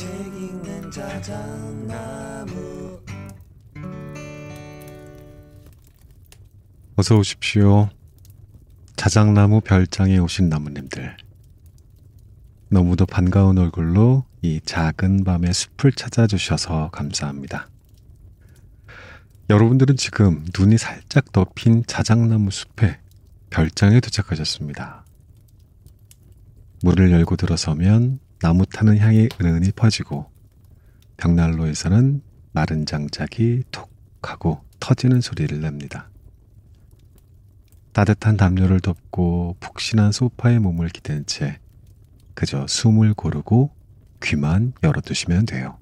책 읽는 자작나무. 어서 오십시오. 자작나무 별장에 오신 나무님들. 너무도 반가운 얼굴로 이 작은 밤의 숲을 찾아주셔서 감사합니다. 여러분들은 지금 눈이 살짝 덮인 자작나무 숲에 별장에 도착하셨습니다. 문을 열고 들어서면 나무 타는 향이 은은히 퍼지고 벽난로에서는 마른 장작이 톡 하고 터지는 소리를 냅니다. 따뜻한 담요를 덮고 푹신한 소파에 몸을 기댄 채 그저 숨을 고르고 귀만 열어두시면 돼요.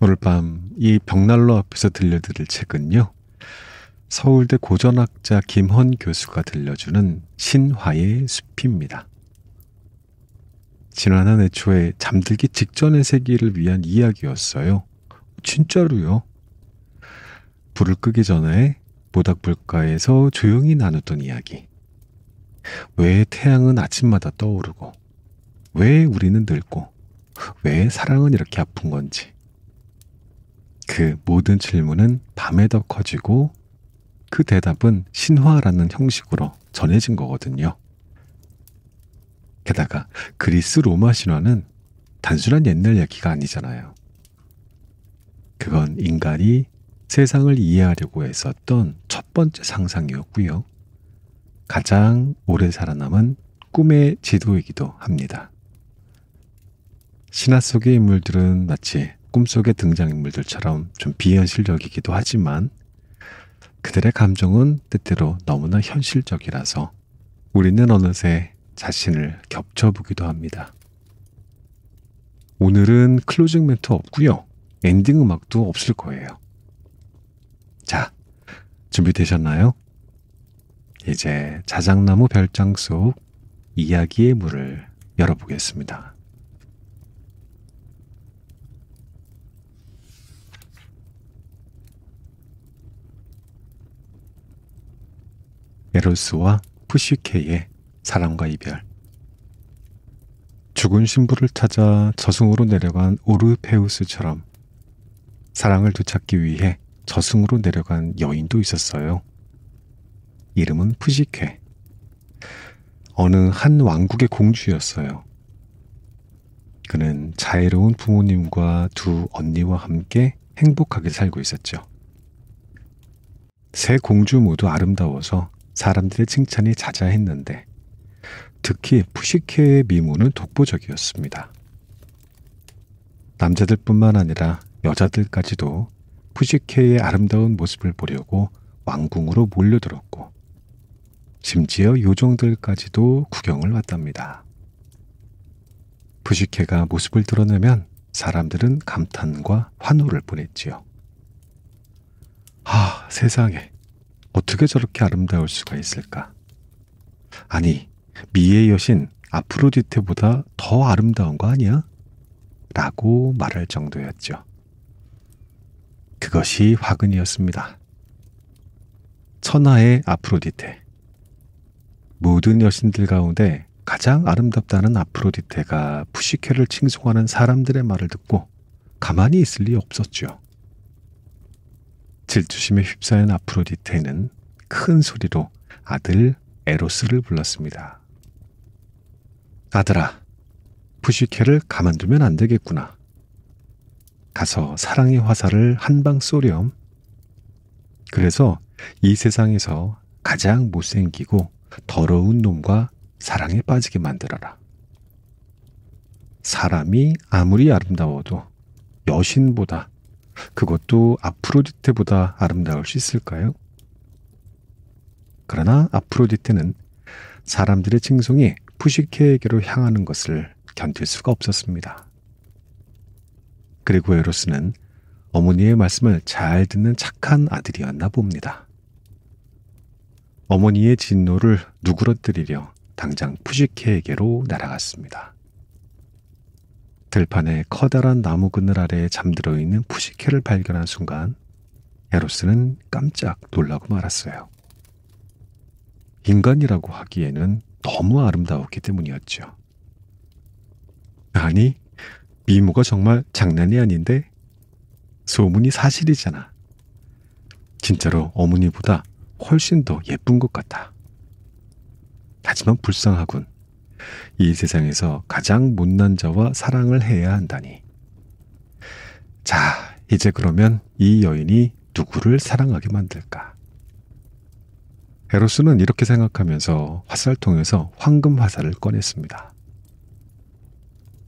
오늘 밤 이 벽난로 앞에서 들려드릴 책은요, 서울대 고전학자 김헌 교수가 들려주는 신화의 숲입니다. 지난한 애초에 잠들기 직전의 세기를 위한 이야기였어요. 진짜로요. 불을 끄기 전에 모닥불가에서 조용히 나누던 이야기. 왜 태양은 아침마다 떠오르고, 왜 우리는 늙고, 왜 사랑은 이렇게 아픈 건지. 그 모든 질문은 밤에 더 커지고 그 대답은 신화라는 형식으로 전해진 거거든요. 게다가 그리스 로마 신화는 단순한 옛날 얘기가 아니잖아요. 그건 인간이 세상을 이해하려고 했었던 첫 번째 상상이었고요. 가장 오래 살아남은 꿈의 지도이기도 합니다. 신화 속의 인물들은 마치 꿈속의 등장인물들처럼 좀 비현실적이기도 하지만 그들의 감정은 때때로 너무나 현실적이라서 우리는 어느새 자신을 겹쳐보기도 합니다. 오늘은 클로징 멘트 없고요. 엔딩 음악도 없을 거예요. 자, 준비되셨나요? 이제 자작나무 별장 속 이야기의 문을 열어보겠습니다. 에로스와 푸시케의 사랑과 이별. 죽은 신부를 찾아 저승으로 내려간 오르페우스처럼 사랑을 되찾기 위해 저승으로 내려간 여인도 있었어요. 이름은 푸시케. 어느 한 왕국의 공주였어요. 그는 자애로운 부모님과 두 언니와 함께 행복하게 살고 있었죠. 세 공주 모두 아름다워서 사람들의 칭찬이 자자했는데 특히 푸시케의 미모는 독보적이었습니다. 남자들뿐만 아니라 여자들까지도 푸시케의 아름다운 모습을 보려고 왕궁으로 몰려들었고 심지어 요정들까지도 구경을 왔답니다. 푸시케가 모습을 드러내면 사람들은 감탄과 환호를 보냈지요. 아, 세상에. 어떻게 저렇게 아름다울 수가 있을까? 아니, 미의 여신 아프로디테보다 더 아름다운 거 아니야? 라고 말할 정도였죠. 그것이 화근이었습니다. 천하의 아프로디테. 모든 여신들 가운데 가장 아름답다는 아프로디테가 푸시케를 칭송하는 사람들의 말을 듣고 가만히 있을 리 없었죠. 질투심에 휩싸인 아프로디테는 큰 소리로 아들 에로스를 불렀습니다. 아들아, 푸시케를 가만두면 안 되겠구나. 가서 사랑의 화살을 한 방 쏘렴. 그래서 이 세상에서 가장 못생기고 더러운 놈과 사랑에 빠지게 만들어라. 사람이 아무리 아름다워도 여신보다, 그것도 아프로디테보다 아름다울 수 있을까요? 그러나 아프로디테는 사람들의 칭송이 푸시케에게로 향하는 것을 견딜 수가 없었습니다. 그리고 에로스는 어머니의 말씀을 잘 듣는 착한 아들이었나 봅니다. 어머니의 진노를 누그러뜨리려 당장 푸시케에게로 날아갔습니다. 들판의 커다란 나무 그늘 아래에 잠들어 있는 푸시케를 발견한 순간 에로스는 깜짝 놀라고 말았어요. 인간이라고 하기에는 너무 아름다웠기 때문이었죠. 아니, 미모가 정말 장난이 아닌데? 소문이 사실이잖아. 진짜로 어머니보다 훨씬 더 예쁜 것 같아. 하지만 불쌍하군. 이 세상에서 가장 못난 자와 사랑을 해야 한다니. 자, 이제 그러면 이 여인이 누구를 사랑하게 만들까? 에로스는 이렇게 생각하면서 화살통에서 황금 화살을 꺼냈습니다.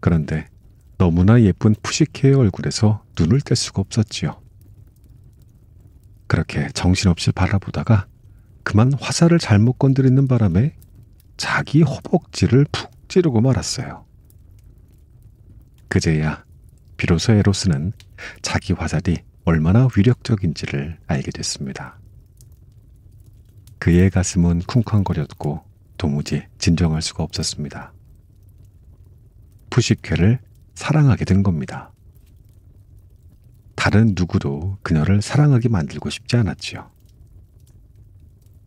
그런데 너무나 예쁜 푸시케의 얼굴에서 눈을 뗄 수가 없었지요. 그렇게 정신없이 바라보다가 그만 화살을 잘못 건드리는 바람에 자기 허벅지를 푹 찌르고 말았어요. 그제야 비로소 에로스는 자기 화살이 얼마나 위력적인지를 알게 됐습니다. 그의 가슴은 쿵쾅거렸고 도무지 진정할 수가 없었습니다. 푸시케를 사랑하게 된 겁니다. 다른 누구도 그녀를 사랑하게 만들고 싶지 않았지요.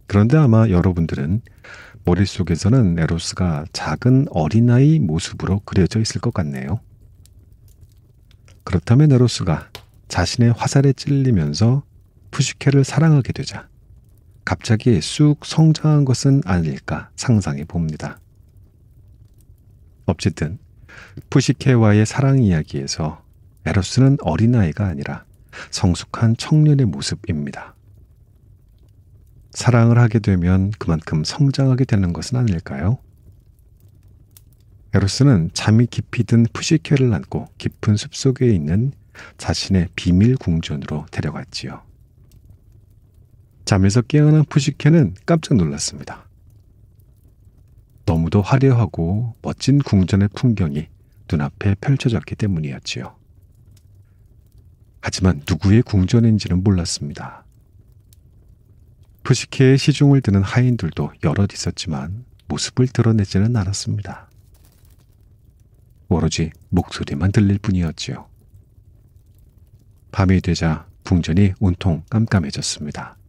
그런데 아마 여러분들은 머릿속에서는 에로스가 작은 어린아이 모습으로 그려져 있을 것 같네요. 그렇다면 에로스가 자신의 화살에 찔리면서 푸시케를 사랑하게 되자 갑자기 쑥 성장한 것은 아닐까 상상해 봅니다. 어쨌든 푸시케와의 사랑 이야기에서 에로스는 어린아이가 아니라 성숙한 청년의 모습입니다. 사랑을 하게 되면 그만큼 성장하게 되는 것은 아닐까요? 에로스는 잠이 깊이 든 푸시케를 안고 깊은 숲속에 있는 자신의 비밀 궁전으로 데려갔지요. 잠에서 깨어난 푸시케는 깜짝 놀랐습니다. 너무도 화려하고 멋진 궁전의 풍경이 눈앞에 펼쳐졌기 때문이었지요. 하지만 누구의 궁전인지는 몰랐습니다. 푸시케의 시중을 드는 하인들도 여럿 있었지만 모습을 드러내지는 않았습니다. 오로지 목소리만 들릴 뿐이었지요. 밤이 되자 궁전이 온통 깜깜해졌습니다.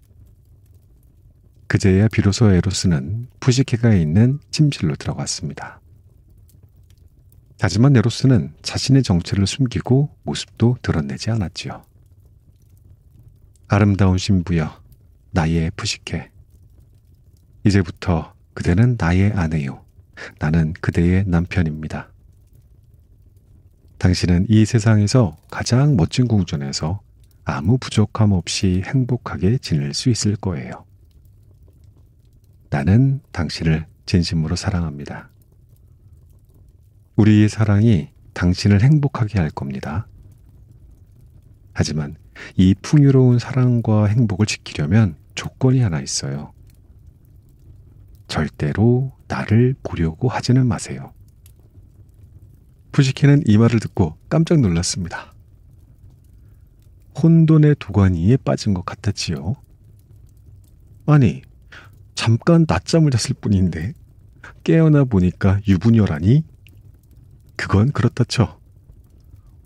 그제야 비로소 에로스는 푸시케가 있는 침실로 들어갔습니다. 하지만 에로스는 자신의 정체를 숨기고 모습도 드러내지 않았지요. 아름다운 신부여, 나의 푸시케. 이제부터 그대는 나의 아내요. 나는 그대의 남편입니다. 당신은 이 세상에서 가장 멋진 궁전에서 아무 부족함 없이 행복하게 지낼 수 있을 거예요. 나는 당신을 진심으로 사랑합니다. 우리의 사랑이 당신을 행복하게 할 겁니다. 하지만 이 풍요로운 사랑과 행복을 지키려면 조건이 하나 있어요. 절대로 나를 보려고 하지는 마세요. 푸시케는 이 말을 듣고 깜짝 놀랐습니다. 혼돈의 도가니에 빠진 것 같았지요. 아니, 잠깐 낮잠을 잤을 뿐인데 깨어나 보니까 유부녀라니? 그건 그렇다 쳐.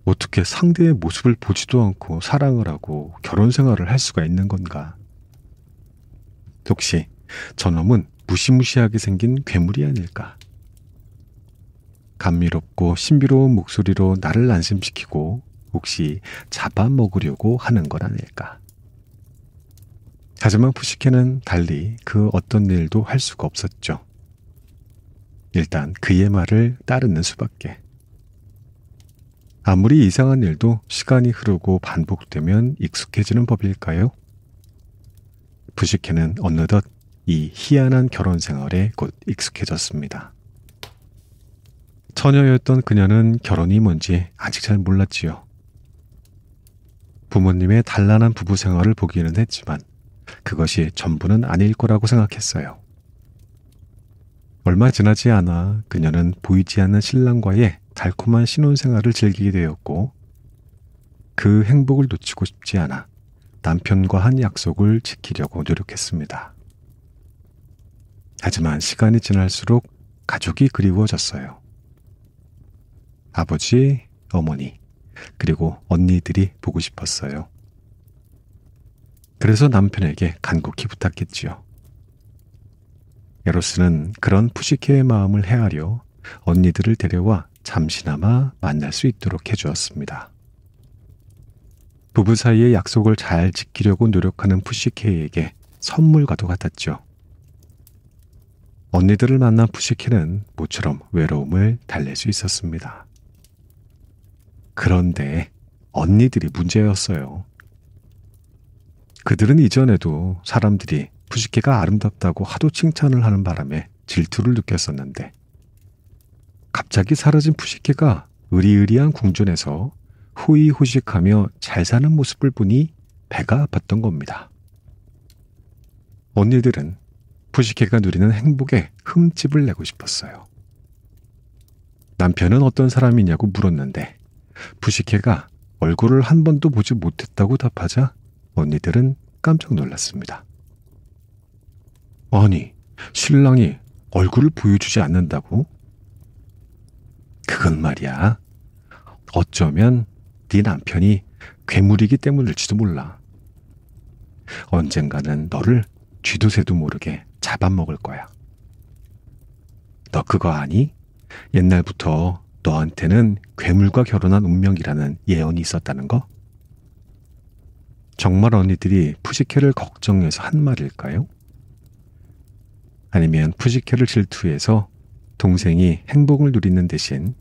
어떻게 상대의 모습을 보지도 않고 사랑을 하고 결혼 생활을 할 수가 있는 건가? 혹시 저놈은 무시무시하게 생긴 괴물이 아닐까? 감미롭고 신비로운 목소리로 나를 안심시키고 혹시 잡아먹으려고 하는 건 아닐까? 하지만 푸시케는 달리 그 어떤 일도 할 수가 없었죠. 일단 그의 말을 따르는 수밖에. 아무리 이상한 일도 시간이 흐르고 반복되면 익숙해지는 법일까요? 푸시케는 어느덧 이 희한한 결혼 생활에 곧 익숙해졌습니다. 처녀였던 그녀는 결혼이 뭔지 아직 잘 몰랐지요. 부모님의 단란한 부부 생활을 보기는 했지만 그것이 전부는 아닐 거라고 생각했어요. 얼마 지나지 않아 그녀는 보이지 않는 신랑과의 달콤한 신혼생활을 즐기게 되었고 그 행복을 놓치고 싶지 않아 남편과 한 약속을 지키려고 노력했습니다. 하지만 시간이 지날수록 가족이 그리워졌어요. 아버지, 어머니, 그리고 언니들이 보고 싶었어요. 그래서 남편에게 간곡히 부탁했지요. 에로스는 그런 푸시케의 마음을 헤아려 언니들을 데려와 잠시나마 만날 수 있도록 해주었습니다. 부부 사이의 약속을 잘 지키려고 노력하는 푸시케에게 선물과도 같았죠. 언니들을 만난 푸시케는 모처럼 외로움을 달랠 수 있었습니다. 그런데 언니들이 문제였어요. 그들은 이전에도 사람들이 푸시케가 아름답다고 하도 칭찬을 하는 바람에 질투를 느꼈었는데 갑자기 사라진 푸시케가 의리의리한 궁전에서 호의호식하며 잘 사는 모습을 보니 배가 아팠던 겁니다. 언니들은 푸시케가 누리는 행복에 흠집을 내고 싶었어요. 남편은 어떤 사람이냐고 물었는데 푸시케가 얼굴을 한 번도 보지 못했다고 답하자 언니들은 깜짝 놀랐습니다. 아니, 신랑이 얼굴을 보여주지 않는다고? 그건 말이야. 어쩌면 네 남편이 괴물이기 때문일지도 몰라. 언젠가는 너를 쥐도 새도 모르게 잡아먹을 거야. 너 그거 아니? 옛날부터 너한테는 괴물과 결혼한 운명이라는 예언이 있었다는 거? 정말 언니들이 푸시케를 걱정해서 한 말일까요? 아니면 푸시케를 질투해서 동생이 행복을 누리는 대신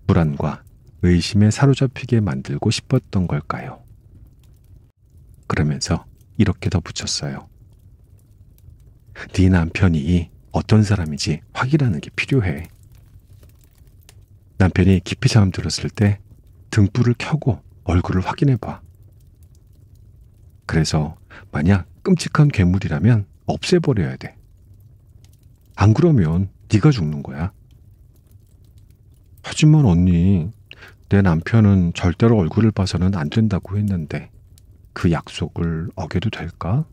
불안과 의심에 사로잡히게 만들고 싶었던 걸까요? 그러면서 이렇게 덧붙였어요. 네 남편이 어떤 사람인지 확인하는 게 필요해. 남편이 깊이 잠들었을 때 등불을 켜고 얼굴을 확인해봐. 그래서 만약 끔찍한 괴물이라면 없애버려야 돼. 안 그러면 네가 죽는 거야. 하지만 언니, 내 남편은 절대로 얼굴을 봐서는 안 된다고 했는데 그 약속을 어겨도 될까?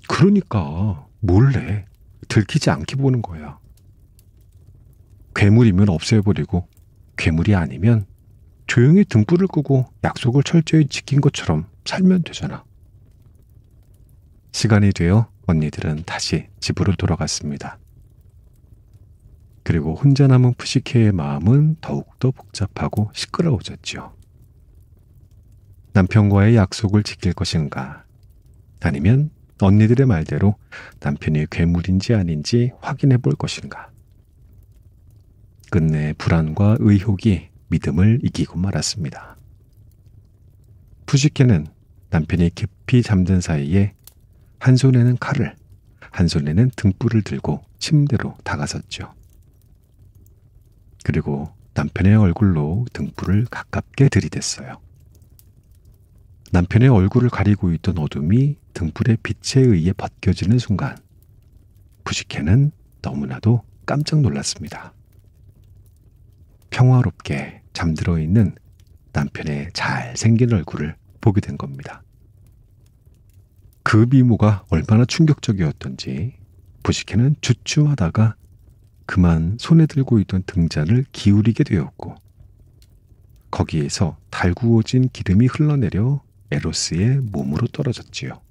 그러니까 몰래 들키지 않게 보는 거야. 괴물이면 없애버리고 괴물이 아니면 조용히 등불을 끄고 약속을 철저히 지킨 것처럼 살면 되잖아. 시간이 되어 언니들은 다시 집으로 돌아갔습니다. 그리고 혼자 남은 푸시케의 마음은 더욱더 복잡하고 시끄러워졌죠. 남편과의 약속을 지킬 것인가? 아니면 언니들의 말대로 남편이 괴물인지 아닌지 확인해 볼 것인가? 끝내 불안과 의혹이 믿음을 이기고 말았습니다. 푸시케는 남편이 깊이 잠든 사이에 한 손에는 칼을, 한 손에는 등불을 들고 침대로 다가섰죠. 그리고 남편의 얼굴로 등불을 가깝게 들이댔어요. 남편의 얼굴을 가리고 있던 어둠이 등불의 빛에 의해 벗겨지는 순간 푸시케는 너무나도 깜짝 놀랐습니다. 평화롭게 잠들어 있는 남편의 잘생긴 얼굴을 보게 된 겁니다. 그 미모가 얼마나 충격적이었던지 푸시케는 주춤하다가 그만 손에 들고 있던 등잔을 기울이게 되었고 거기에서 달구어진 기름이 흘러내려 에로스의 몸으로 떨어졌지요.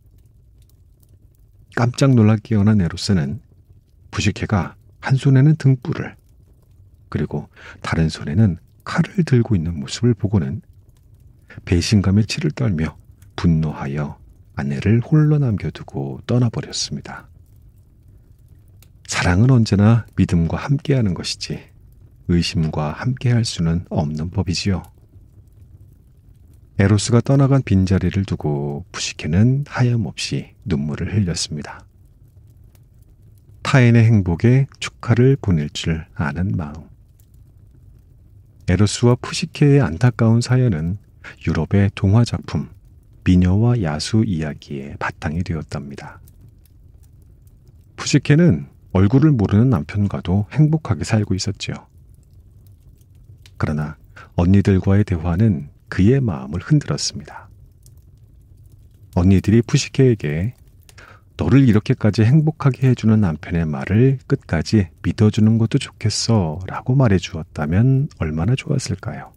깜짝 놀라 깨어난 에로스는 푸시케가 한 손에는 등불을 그리고 다른 손에는 칼을 들고 있는 모습을 보고는 배신감에 치를 떨며 분노하여 아내를 홀로 남겨두고 떠나버렸습니다. 사랑은 언제나 믿음과 함께하는 것이지 의심과 함께할 수는 없는 법이지요. 에로스가 떠나간 빈자리를 두고 푸시케는 하염없이 눈물을 흘렸습니다. 타인의 행복에 축하를 보낼 줄 아는 마음. 에로스와 푸시케의 안타까운 사연은 유럽의 동화작품 미녀와 야수 이야기의 바탕이 되었답니다. 푸시케는 얼굴을 모르는 남편과도 행복하게 살고 있었지요. 그러나 언니들과의 대화는 그의 마음을 흔들었습니다. 언니들이 푸시케에게 너를 이렇게까지 행복하게 해주는 남편의 말을 끝까지 믿어주는 것도 좋겠어 라고 말해주었다면 얼마나 좋았을까요?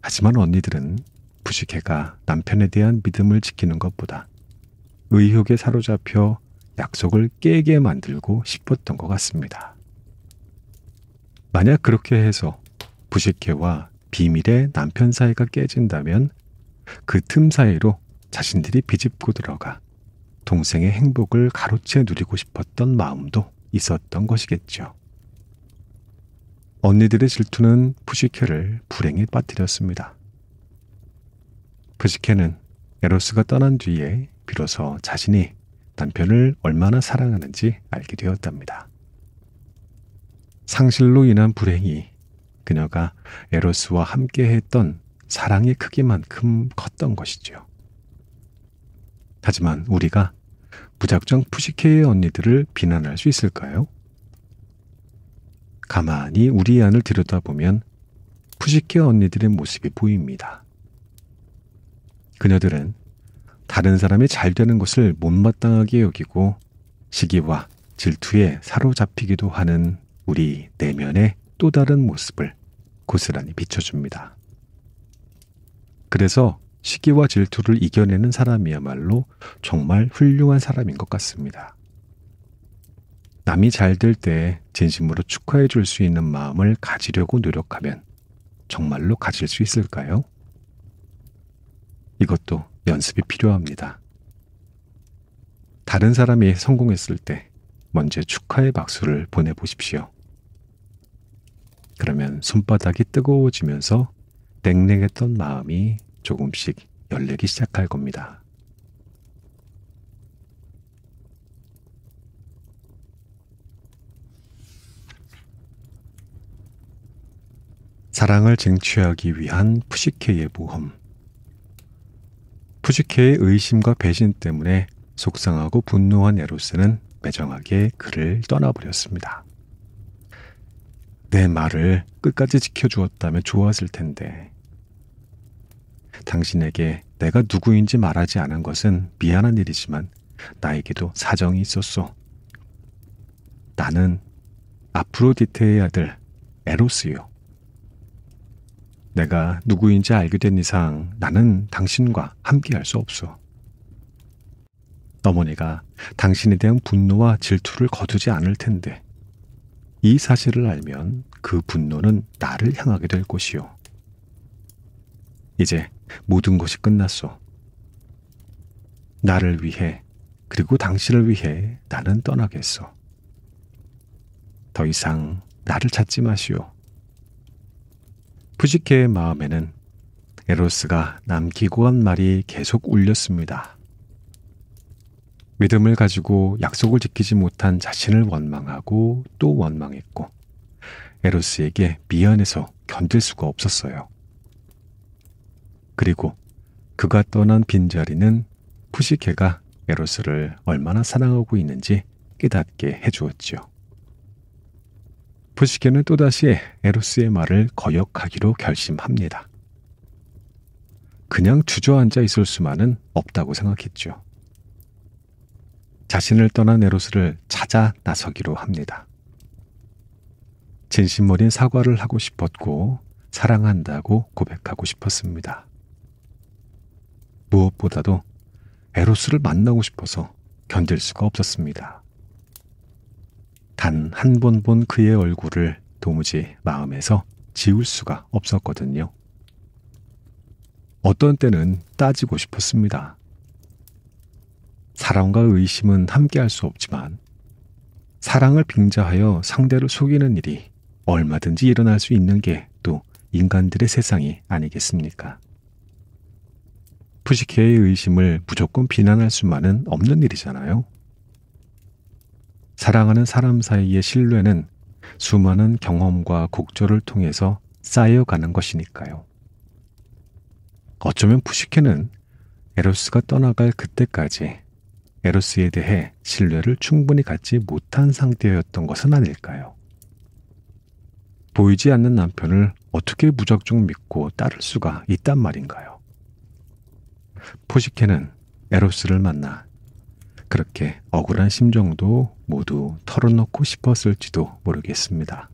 하지만 언니들은 푸시케가 남편에 대한 믿음을 지키는 것보다 의혹에 사로잡혀 약속을 깨게 만들고 싶었던 것 같습니다. 만약 그렇게 해서 푸시케와 비밀의 남편 사이가 깨진다면 그 틈 사이로 자신들이 비집고 들어가 동생의 행복을 가로채 누리고 싶었던 마음도 있었던 것이겠죠. 언니들의 질투는 푸시케를 불행에 빠뜨렸습니다. 푸시케는 에로스가 떠난 뒤에 비로소 자신이 남편을 얼마나 사랑하는지 알게 되었답니다. 상실로 인한 불행이 그녀가 에로스와 함께 했던 사랑의 크기만큼 컸던 것이죠. 하지만 우리가 무작정 푸시케의 언니들을 비난할 수 있을까요? 가만히 우리 안을 들여다보면 푸시케 언니들의 모습이 보입니다. 그녀들은 다른 사람이 잘 되는 것을 못마땅하게 여기고 시기와 질투에 사로잡히기도 하는 우리 내면의 또 다른 모습을 고스란히 비춰줍니다. 그래서 시기와 질투를 이겨내는 사람이야말로 정말 훌륭한 사람인 것 같습니다. 남이 잘 될 때 진심으로 축하해 줄 수 있는 마음을 가지려고 노력하면 정말로 가질 수 있을까요? 이것도 연습이 필요합니다. 다른 사람이 성공했을 때 먼저 축하의 박수를 보내보십시오. 그러면 손바닥이 뜨거워지면서 냉랭했던 마음이 조금씩 열리기 시작할 겁니다. 사랑을 쟁취하기 위한 푸시케의 모험. 푸시케의 의심과 배신 때문에 속상하고 분노한 에로스는 매정하게 그를 떠나버렸습니다. 내 말을 끝까지 지켜주었다면 좋았을 텐데. 당신에게 내가 누구인지 말하지 않은 것은 미안한 일이지만 나에게도 사정이 있었소. 나는 아프로디테의 아들 에로스요. 내가 누구인지 알게 된 이상 나는 당신과 함께할 수 없소. 어머니가 당신에 대한 분노와 질투를 거두지 않을 텐데 이 사실을 알면 그 분노는 나를 향하게 될 것이요. 이제 모든 것이 끝났소. 나를 위해 그리고 당신을 위해 나는 떠나겠소. 더 이상 나를 찾지 마시오. 푸시케의 마음에는 에로스가 남기고 한 말이 계속 울렸습니다. 믿음을 가지고 약속을 지키지 못한 자신을 원망하고 또 원망했고 에로스에게 미안해서 견딜 수가 없었어요. 그리고 그가 떠난 빈자리는 푸시케가 에로스를 얼마나 사랑하고 있는지 깨닫게 해주었지요. 푸시케는 또다시 에로스의 말을 거역하기로 결심합니다. 그냥 주저앉아 있을 수만은 없다고 생각했죠. 자신을 떠난 에로스를 찾아 나서기로 합니다. 진심 어린 사과를 하고 싶었고 사랑한다고 고백하고 싶었습니다. 무엇보다도 에로스를 만나고 싶어서 견딜 수가 없었습니다. 단 한 번 본 그의 얼굴을 도무지 마음에서 지울 수가 없었거든요. 어떤 때는 따지고 싶었습니다. 사랑과 의심은 함께할 수 없지만 사랑을 빙자하여 상대를 속이는 일이 얼마든지 일어날 수 있는 게 또 인간들의 세상이 아니겠습니까? 푸시케의 의심을 무조건 비난할 수만은 없는 일이잖아요. 사랑하는 사람 사이의 신뢰는 수많은 경험과 곡절을 통해서 쌓여가는 것이니까요. 어쩌면 푸시케는 에로스가 떠나갈 그때까지 에로스에 대해 신뢰를 충분히 갖지 못한 상태였던 것은 아닐까요? 보이지 않는 남편을 어떻게 무작정 믿고 따를 수가 있단 말인가요? 푸시케는 에로스를 만나 그렇게 억울한 심정도 모두 털어놓고 싶었을지도 모르겠습니다.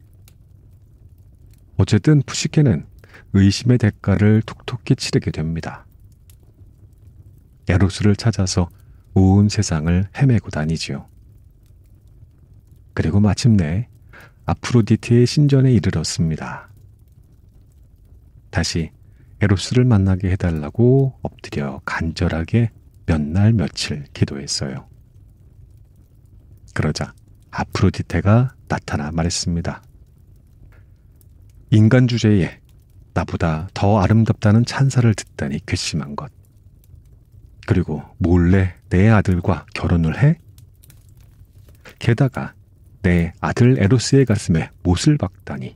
어쨌든 푸시케는 의심의 대가를 톡톡히 치르게 됩니다. 에로스를 찾아서 온 세상을 헤매고 다니지요. 그리고 마침내 아프로디테의 신전에 이르렀습니다. 다시 에로스를 만나게 해달라고 엎드려 간절하게 몇 날 며칠 기도했어요. 그러자 아프로디테가 나타나 말했습니다. 인간 주제에 나보다 더 아름답다는 찬사를 듣다니 괘씸한 것. 그리고 몰래 내 아들과 결혼을 해? 게다가 내 아들 에로스의 가슴에 못을 박다니.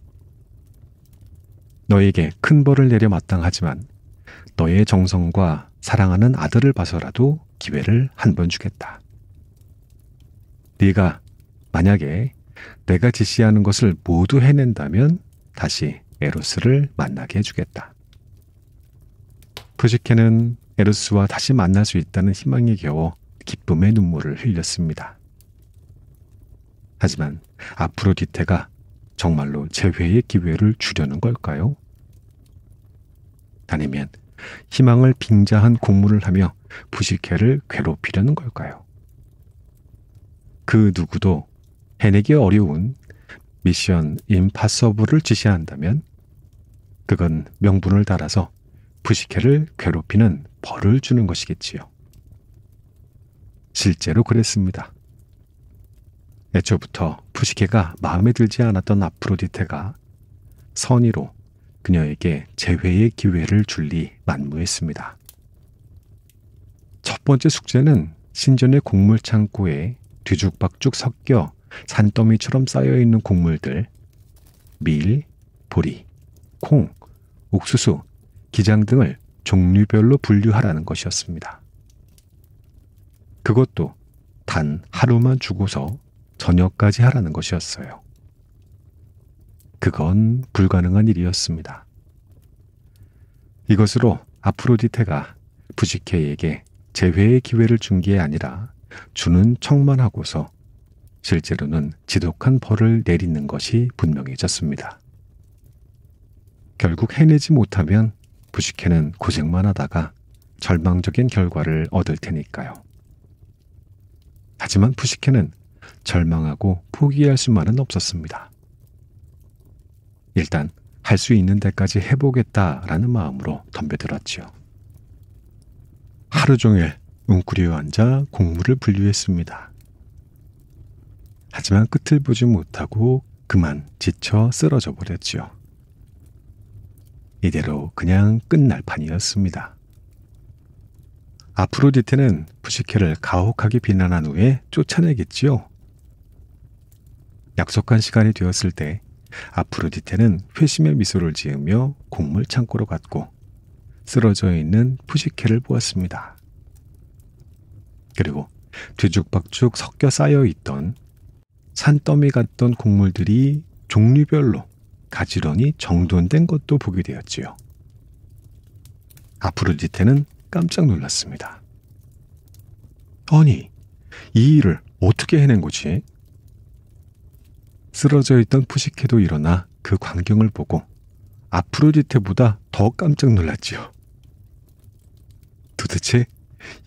너에게 큰 벌을 내려 마땅하지만 너의 정성과 사랑하는 아들을 봐서라도 기회를 한 번 주겠다. 네가 만약에 내가 지시하는 것을 모두 해낸다면 다시 에로스를 만나게 해주겠다. 푸시케는 에로스와 다시 만날 수 있다는 희망에 겨워 기쁨의 눈물을 흘렸습니다. 하지만 아프로디테가 정말로 재회의 기회를 주려는 걸까요? 아니면 희망을 빙자한 공물을 하며 푸시케를 괴롭히려는 걸까요? 그 누구도 해내기 어려운 미션 임파서블을 지시한다면 그건 명분을 달아서 푸시케를 괴롭히는 벌을 주는 것이겠지요. 실제로 그랬습니다. 애초부터 푸시케가 마음에 들지 않았던 아프로디테가 선의로 그녀에게 재회의 기회를 줄리 만무했습니다. 첫 번째 숙제는 신전의 곡물 창고에 뒤죽박죽 섞여 산더미처럼 쌓여있는 곡물들, 밀, 보리, 콩, 옥수수, 기장 등을 종류별로 분류하라는 것이었습니다. 그것도 단 하루만 주고서 저녁까지 하라는 것이었어요. 그건 불가능한 일이었습니다. 이것으로 아프로디테가 푸시케에게 재회의 기회를 준 게 아니라 주는 척만 하고서 실제로는 지독한 벌을 내리는 것이 분명해졌습니다. 결국 해내지 못하면 푸시케는 고생만 하다가 절망적인 결과를 얻을 테니까요. 하지만 푸시케는 절망하고 포기할 수만은 없었습니다. 일단 할 수 있는 데까지 해보겠다라는 마음으로 덤벼들었지요. 하루 종일 웅크려 앉아 곡물을 분류했습니다. 하지만 끝을 보지 못하고 그만 지쳐 쓰러져 버렸지요. 이대로 그냥 끝날 판이었습니다. 아프로디테는 푸시케를 가혹하게 비난한 후에 쫓아내겠지요. 약속한 시간이 되었을 때 아프로디테는 회심의 미소를 지으며 곡물 창고로 갔고 쓰러져 있는 푸시케를 보았습니다. 그리고 뒤죽박죽 섞여 쌓여 있던 산더미 같던 곡물들이 종류별로 가지런히 정돈된 것도 보게 되었지요. 아프로디테는 깜짝 놀랐습니다. 아니, 이 일을 어떻게 해낸 거지? 쓰러져 있던 푸시케도 일어나 그 광경을 보고 아프로디테보다 더 깜짝 놀랐지요. 도대체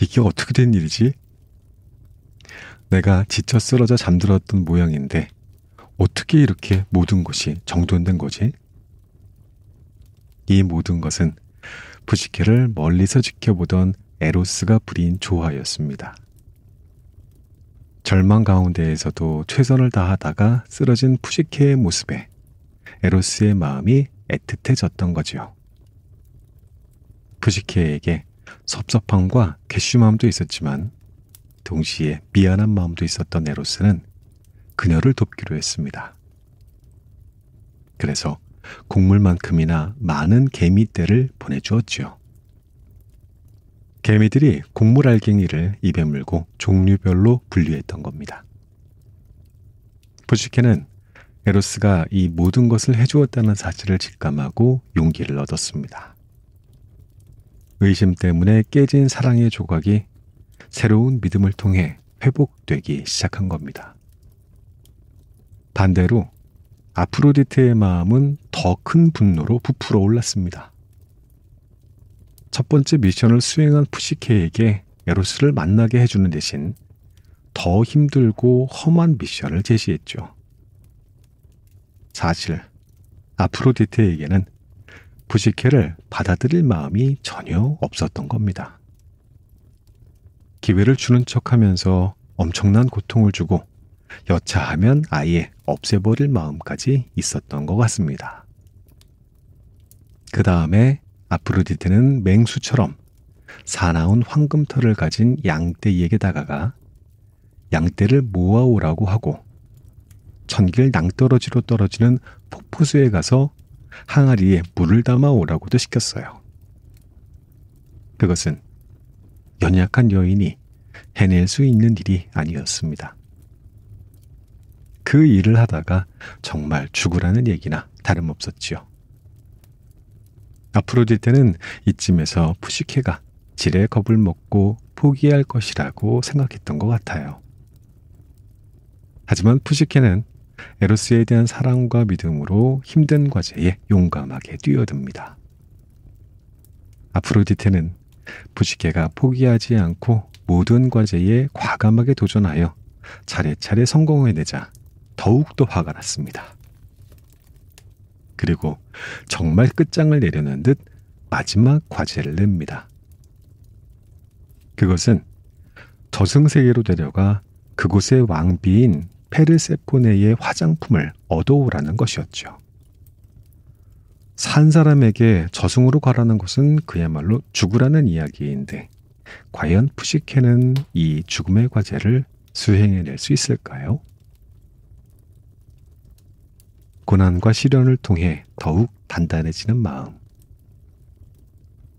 이게 어떻게 된 일이지? 내가 지쳐 쓰러져 잠들었던 모양인데 어떻게 이렇게 모든 것이 정돈된 거지? 이 모든 것은 푸시케를 멀리서 지켜보던 에로스가 부린 조화였습니다. 절망 가운데에서도 최선을 다하다가 쓰러진 푸시케의 모습에 에로스의 마음이 애틋해졌던 거지요. 푸시케에게 섭섭함과 괘씸함도 있었지만 동시에 미안한 마음도 있었던 에로스는 그녀를 돕기로 했습니다. 그래서 곡물만큼이나 많은 개미떼를 보내주었지요. 개미들이 곡물 알갱이를 입에 물고 종류별로 분류했던 겁니다. 푸시케는 에로스가 이 모든 것을 해주었다는 사실을 직감하고 용기를 얻었습니다. 의심 때문에 깨진 사랑의 조각이 새로운 믿음을 통해 회복되기 시작한 겁니다. 반대로 아프로디테의 마음은 더 큰 분노로 부풀어 올랐습니다. 첫 번째 미션을 수행한 푸시케에게 에로스를 만나게 해주는 대신 더 힘들고 험한 미션을 제시했죠. 사실 아프로디테에게는 푸시케를 받아들일 마음이 전혀 없었던 겁니다. 기회를 주는 척하면서 엄청난 고통을 주고 여차하면 아예 없애버릴 마음까지 있었던 것 같습니다. 그 다음에 아프로디테는 맹수처럼 사나운 황금털을 가진 양떼에게 다가가 양떼를 모아오라고 하고 천길 낭떠러지로 떨어지는 폭포수에 가서 항아리에 물을 담아 오라고도 시켰어요. 그것은 연약한 여인이 해낼 수 있는 일이 아니었습니다. 그 일을 하다가 정말 죽으라는 얘기나 다름없었지요. 아프로디테는 이쯤에서 푸시케가 지레 겁을 먹고 포기할 것이라고 생각했던 것 같아요. 하지만 푸시케는 에로스에 대한 사랑과 믿음으로 힘든 과제에 용감하게 뛰어듭니다. 아프로디테는 푸시케가 포기하지 않고 모든 과제에 과감하게 도전하여 차례차례 성공해내자 더욱더 화가 났습니다. 그리고 정말 끝장을 내려는 듯 마지막 과제를 냅니다. 그것은 저승세계로 데려가 그곳의 왕비인 페르세포네의 화장품을 얻어오라는 것이었죠. 산 사람에게 저승으로 가라는 것은 그야말로 죽으라는 이야기인데 과연 푸시케는 이 죽음의 과제를 수행해낼 수 있을까요? 고난과 시련을 통해 더욱 단단해지는 마음.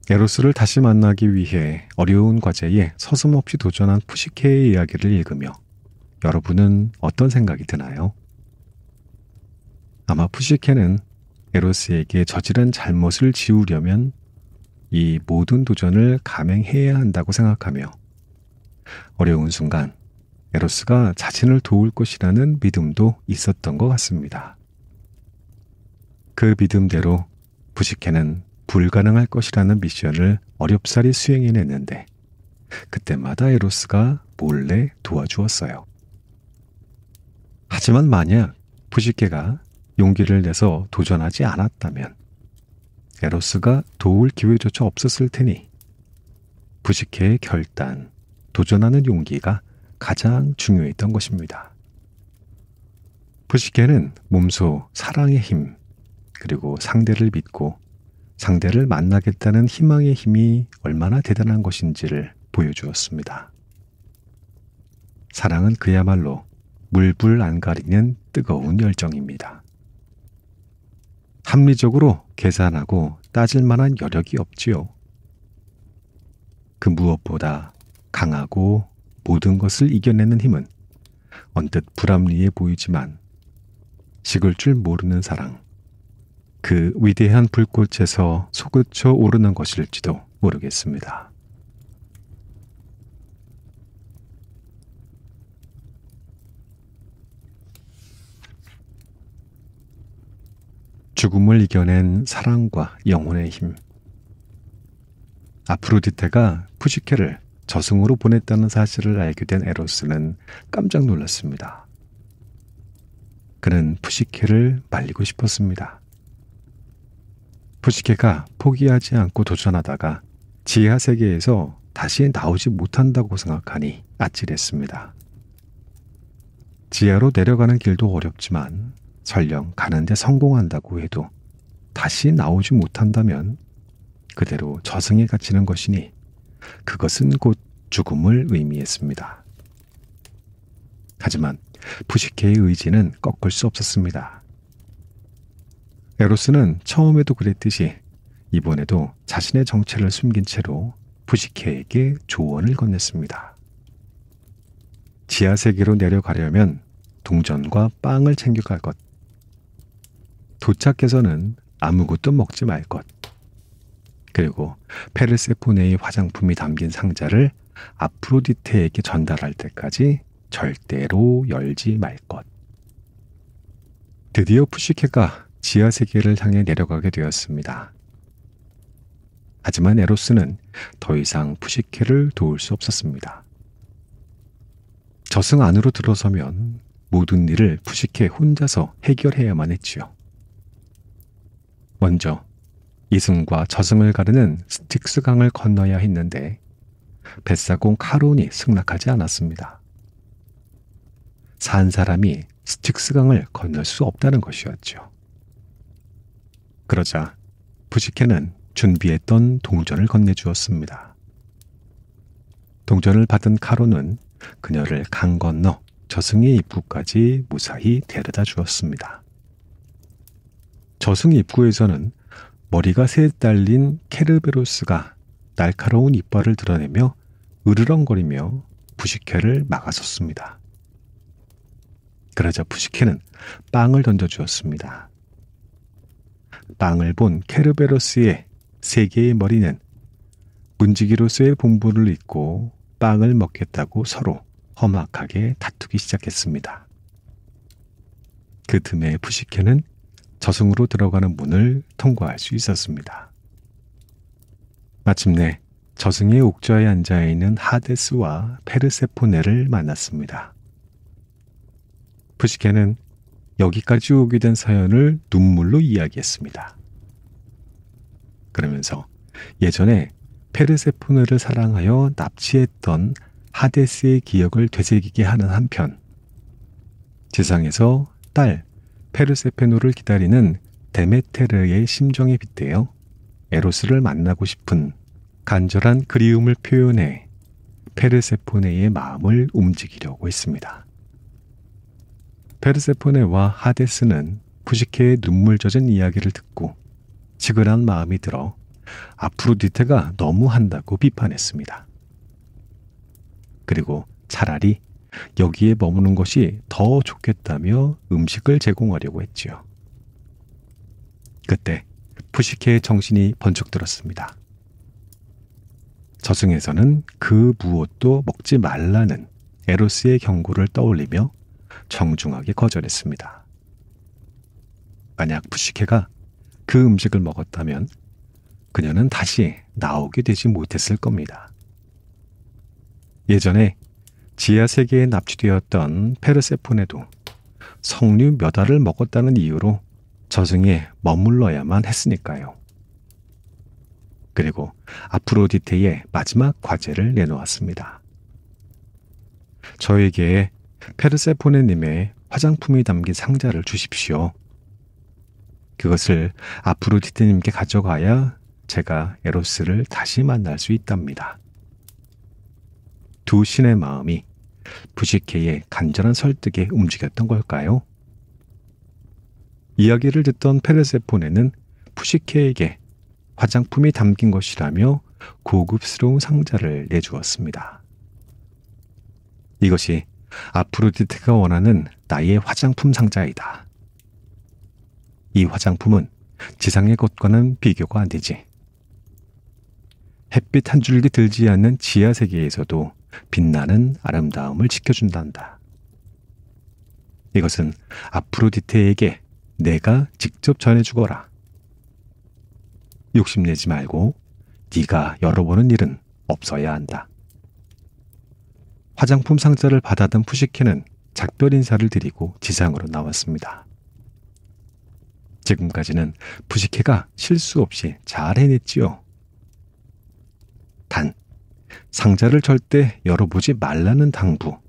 에로스를 다시 만나기 위해 어려운 과제에 서슴없이 도전한 푸시케의 이야기를 읽으며 여러분은 어떤 생각이 드나요? 아마 푸시케는 에로스에게 저지른 잘못을 지우려면 이 모든 도전을 감행해야 한다고 생각하며 어려운 순간 에로스가 자신을 도울 것이라는 믿음도 있었던 것 같습니다. 그 믿음대로 푸시케는 불가능할 것이라는 미션을 어렵사리 수행해냈는데 그때마다 에로스가 몰래 도와주었어요. 하지만 만약 푸시케가 용기를 내서 도전하지 않았다면 에로스가 도울 기회조차 없었을 테니 푸시케의 결단, 도전하는 용기가 가장 중요했던 것입니다. 푸시케는 몸소 사랑의 힘, 그리고 상대를 믿고 상대를 만나겠다는 희망의 힘이 얼마나 대단한 것인지를 보여주었습니다. 사랑은 그야말로 물불 안 가리는 뜨거운 열정입니다. 합리적으로 계산하고 따질 만한 여력이 없지요. 그 무엇보다 강하고 모든 것을 이겨내는 힘은 언뜻 불합리해 보이지만 식을 줄 모르는 사랑, 그 위대한 불꽃에서 솟구쳐 오르는 것일지도 모르겠습니다. 죽음을 이겨낸 사랑과 영혼의 힘. 아프로디테가 푸시케를 저승으로 보냈다는 사실을 알게 된 에로스는 깜짝 놀랐습니다. 그는 푸시케를 말리고 싶었습니다. 푸시케가 포기하지 않고 도전하다가 지하 세계에서 다시 나오지 못한다고 생각하니 아찔했습니다. 지하로 내려가는 길도 어렵지만 설령 가는데 성공한다고 해도 다시 나오지 못한다면 그대로 저승에 갇히는 것이니 그것은 곧 죽음을 의미했습니다. 하지만 푸시케의 의지는 꺾을 수 없었습니다. 에로스는 처음에도 그랬듯이 이번에도 자신의 정체를 숨긴 채로 푸시케에게 조언을 건넸습니다. 지하세계로 내려가려면 동전과 빵을 챙겨갈 것, 도착해서는 아무것도 먹지 말 것, 그리고 페르세포네의 화장품이 담긴 상자를 아프로디테에게 전달할 때까지 절대로 열지 말 것. 드디어 푸시케가 지하세계를 향해 내려가게 되었습니다. 하지만 에로스는 더 이상 푸시케를 도울 수 없었습니다. 저승 안으로 들어서면 모든 일을 푸시케 혼자서 해결해야만 했지요. 먼저 이승과 저승을 가르는 스틱스강을 건너야 했는데 뱃사공 카론이 승낙하지 않았습니다. 산 사람이 스틱스강을 건널 수 없다는 것이었죠. 그러자 푸시케는 준비했던 동전을 건네주었습니다. 동전을 받은 카론은 그녀를 강 건너 저승의 입구까지 무사히 데려다 주었습니다. 저승 입구에서는 머리가 셋 달린 케르베로스가 날카로운 이빨을 드러내며 으르렁거리며 푸시케를 막아섰습니다. 그러자 푸시케는 빵을 던져주었습니다. 빵을 본 케르베로스의 세 개의 머리는 문지기로서의 본분을 잊고 빵을 먹겠다고 서로 험악하게 다투기 시작했습니다. 그 틈에 푸시케는 저승으로 들어가는 문을 통과할 수 있었습니다. 마침내 저승의 옥좌에 앉아있는 하데스와 페르세포네를 만났습니다. 푸시케는 여기까지 오게 된 사연을 눈물로 이야기했습니다. 그러면서 예전에 페르세포네를 사랑하여 납치했던 하데스의 기억을 되새기게 하는 한편 지상에서 딸 페르세페노를 기다리는 데메테르의 심정에 빗대어 에로스를 만나고 싶은 간절한 그리움을 표현해 페르세포네의 마음을 움직이려고 했습니다. 페르세포네와 하데스는 푸시케의 눈물 젖은 이야기를 듣고 지근한 마음이 들어 아프로디테가 너무한다고 비판했습니다. 그리고 차라리 여기에 머무는 것이 더 좋겠다며 음식을 제공하려고 했지요. 그때 푸시케의 정신이 번쩍 들었습니다. 저승에서는 그 무엇도 먹지 말라는 에로스의 경고를 떠올리며 정중하게 거절했습니다. 만약 푸시케가 그 음식을 먹었다면 그녀는 다시 나오게 되지 못했을 겁니다. 예전에 지하 세계에 납치되었던 페르세포네도 석류 몇 알을 먹었다는 이유로 저승에 머물러야만 했으니까요. 그리고 아프로디테의 마지막 과제를 내놓았습니다. 저에게 페르세포네님의 화장품이 담긴 상자를 주십시오. 그것을 아프로디테님께 가져가야 제가 에로스를 다시 만날 수 있답니다. 두 신의 마음이 푸시케의 간절한 설득에 움직였던 걸까요? 이야기를 듣던 페르세포네는 푸시케에게 화장품이 담긴 것이라며 고급스러운 상자를 내주었습니다. 이것이 아프로디테가 원하는 나의 화장품 상자이다. 이 화장품은 지상의 것과는 비교가 안 되지. 햇빛 한 줄기 들지 않는 지하 세계에서도 빛나는 아름다움을 지켜준단다. 이것은 아프로디테에게 내가 직접 전해주거라. 욕심내지 말고 네가 열어보는 일은 없어야 한다. 화장품 상자를 받아든 푸시케는 작별 인사를 드리고 지상으로 나왔습니다. 지금까지는 푸시케가 실수 없이 잘 해냈지요. 단, 상자를 절대 열어보지 말라는 당부,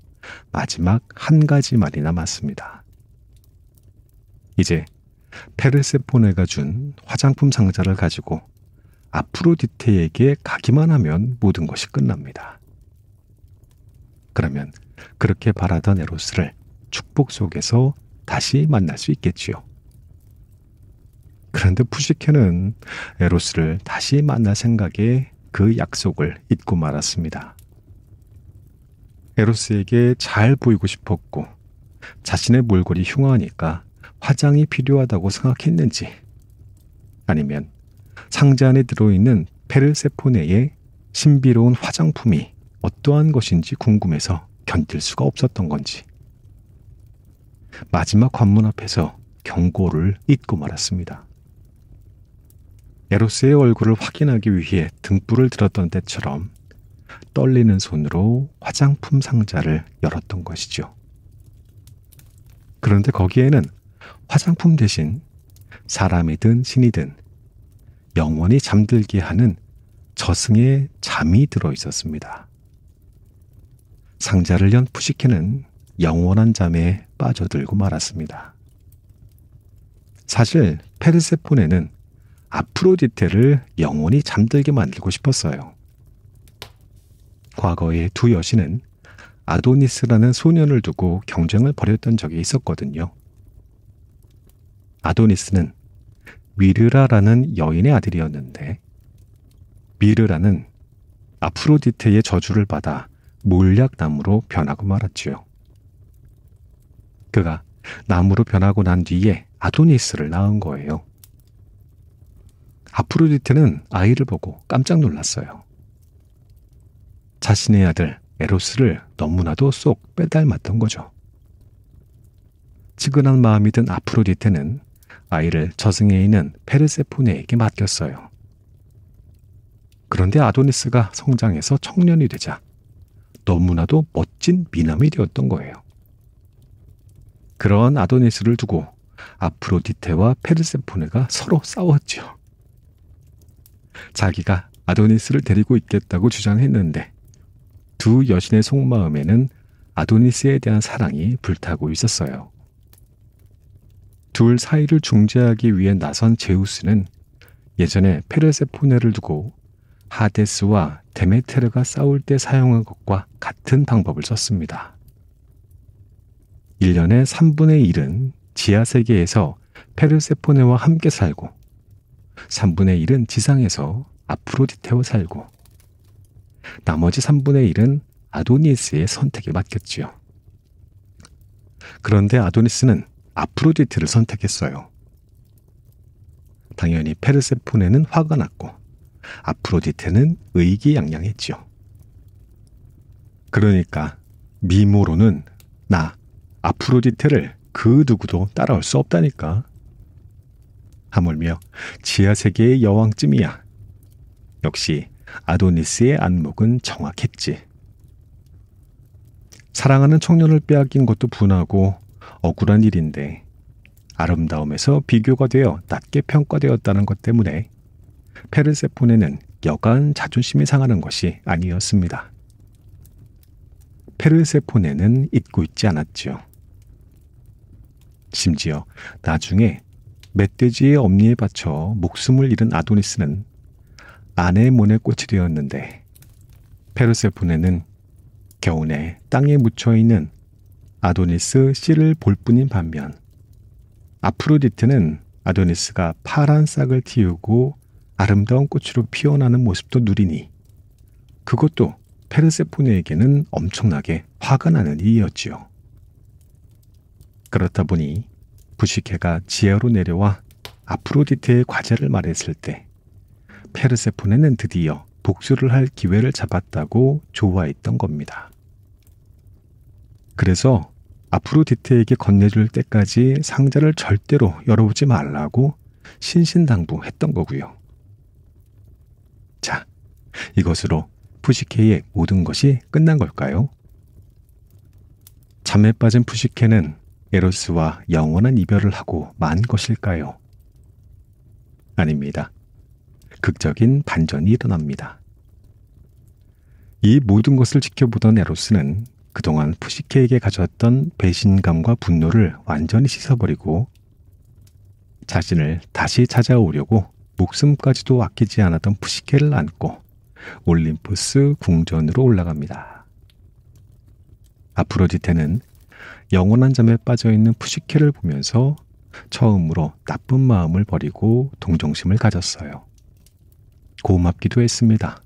마지막 한 가지만이 남았습니다. 이제 페르세포네가 준 화장품 상자를 가지고 아프로디테에게 가기만 하면 모든 것이 끝납니다. 그러면 그렇게 바라던 에로스를 축복 속에서 다시 만날 수 있겠지요. 그런데 푸시케는 에로스를 다시 만날 생각에 그 약속을 잊고 말았습니다. 에로스에게 잘 보이고 싶었고 자신의 몰골이 흉하니까 화장이 필요하다고 생각했는지, 아니면 상자 안에 들어있는 페르세포네의 신비로운 화장품이 어떠한 것인지 궁금해서 견딜 수가 없었던 건지 마지막 관문 앞에서 경고를 잊고 말았습니다. 에로스의 얼굴을 확인하기 위해 등불을 들었던 때처럼 떨리는 손으로 화장품 상자를 열었던 것이죠. 그런데 거기에는 화장품 대신 사람이든 신이든 영원히 잠들게 하는 저승의 잠이 들어 있었습니다. 상자를 연 푸시케는 영원한 잠에 빠져들고 말았습니다. 사실 페르세포네는 아프로디테를 영원히 잠들게 만들고 싶었어요. 과거에 두 여신은 아도니스라는 소년을 두고 경쟁을 벌였던 적이 있었거든요. 아도니스는 미르라라는 여인의 아들이었는데 미르라는 아프로디테의 저주를 받아 몰약나무로 변하고 말았지요. 그가 나무로 변하고 난 뒤에 아도니스를 낳은 거예요. 아프로디테는 아이를 보고 깜짝 놀랐어요. 자신의 아들 에로스를 너무나도 쏙 빼닮았던 거죠. 측은한 마음이 든 아프로디테는 아이를 저승에 있는 페르세포네에게 맡겼어요. 그런데 아도니스가 성장해서 청년이 되자 너무나도 멋진 미남이 되었던 거예요. 그런 아도니스를 두고 아프로디테와 페르세포네가 서로 싸웠죠. 자기가 아도니스를 데리고 있겠다고 주장했는데 두 여신의 속마음에는 아도니스에 대한 사랑이 불타고 있었어요. 둘 사이를 중재하기 위해 나선 제우스는 예전에 페르세포네를 두고 하데스와 데메테르가 싸울 때 사용한 것과 같은 방법을 썼습니다. 1년의 3분의 1은 지하세계에서 페르세포네와 함께 살고 3분의 1은 지상에서 아프로디테와 살고 나머지 3분의 1은 아도니스의 선택에 맡겼지요. 그런데 아도니스는 아프로디테를 선택했어요. 당연히 페르세포네는 화가 났고 아프로디테는 의기양양했지요. 그러니까 미모로는 나 아프로디테를 그 누구도 따라올 수 없다니까. 하물며 지하세계의 여왕쯤이야. 역시 아도니스의 안목은 정확했지. 사랑하는 청년을 빼앗긴 것도 분하고 억울한 일인데 아름다움에서 비교가 되어 낮게 평가되었다는 것 때문에 페르세포네는 여간 자존심이 상하는 것이 아니었습니다. 페르세포네는 잊고 있지 않았지요. 심지어 나중에 멧돼지의 엄니에 바쳐 목숨을 잃은 아도니스는 아네몬의 꽃이 되었는데 페르세포네는 겨우내 땅에 묻혀있는 아도니스 씨를 볼 뿐인 반면 아프로디테는 아도니스가 파란 싹을 틔우고 아름다운 꽃으로 피어나는 모습도 누리니 그것도 페르세포네에게는 엄청나게 화가 나는 일이었지요. 그렇다 보니 부시케가 지하로 내려와 아프로디테의 과제를 말했을 때 페르세포네는 드디어 복수를 할 기회를 잡았다고 좋아했던 겁니다. 그래서 아프로디테에게 건네줄 때까지 상자를 절대로 열어보지 말라고 신신당부했던 거고요. 자, 이것으로 푸시케의 모든 것이 끝난 걸까요? 잠에 빠진 푸시케는 에로스와 영원한 이별을 하고 만 것일까요? 아닙니다. 극적인 반전이 일어납니다. 이 모든 것을 지켜보던 에로스는 그동안 푸시케에게 가졌던 배신감과 분노를 완전히 씻어버리고 자신을 다시 찾아오려고 목숨까지도 아끼지 않았던 푸시케를 안고 올림푸스 궁전으로 올라갑니다. 아프로디테는 영원한 잠에 빠져있는 푸시케를 보면서 처음으로 나쁜 마음을 버리고 동정심을 가졌어요. 고맙기도 했습니다.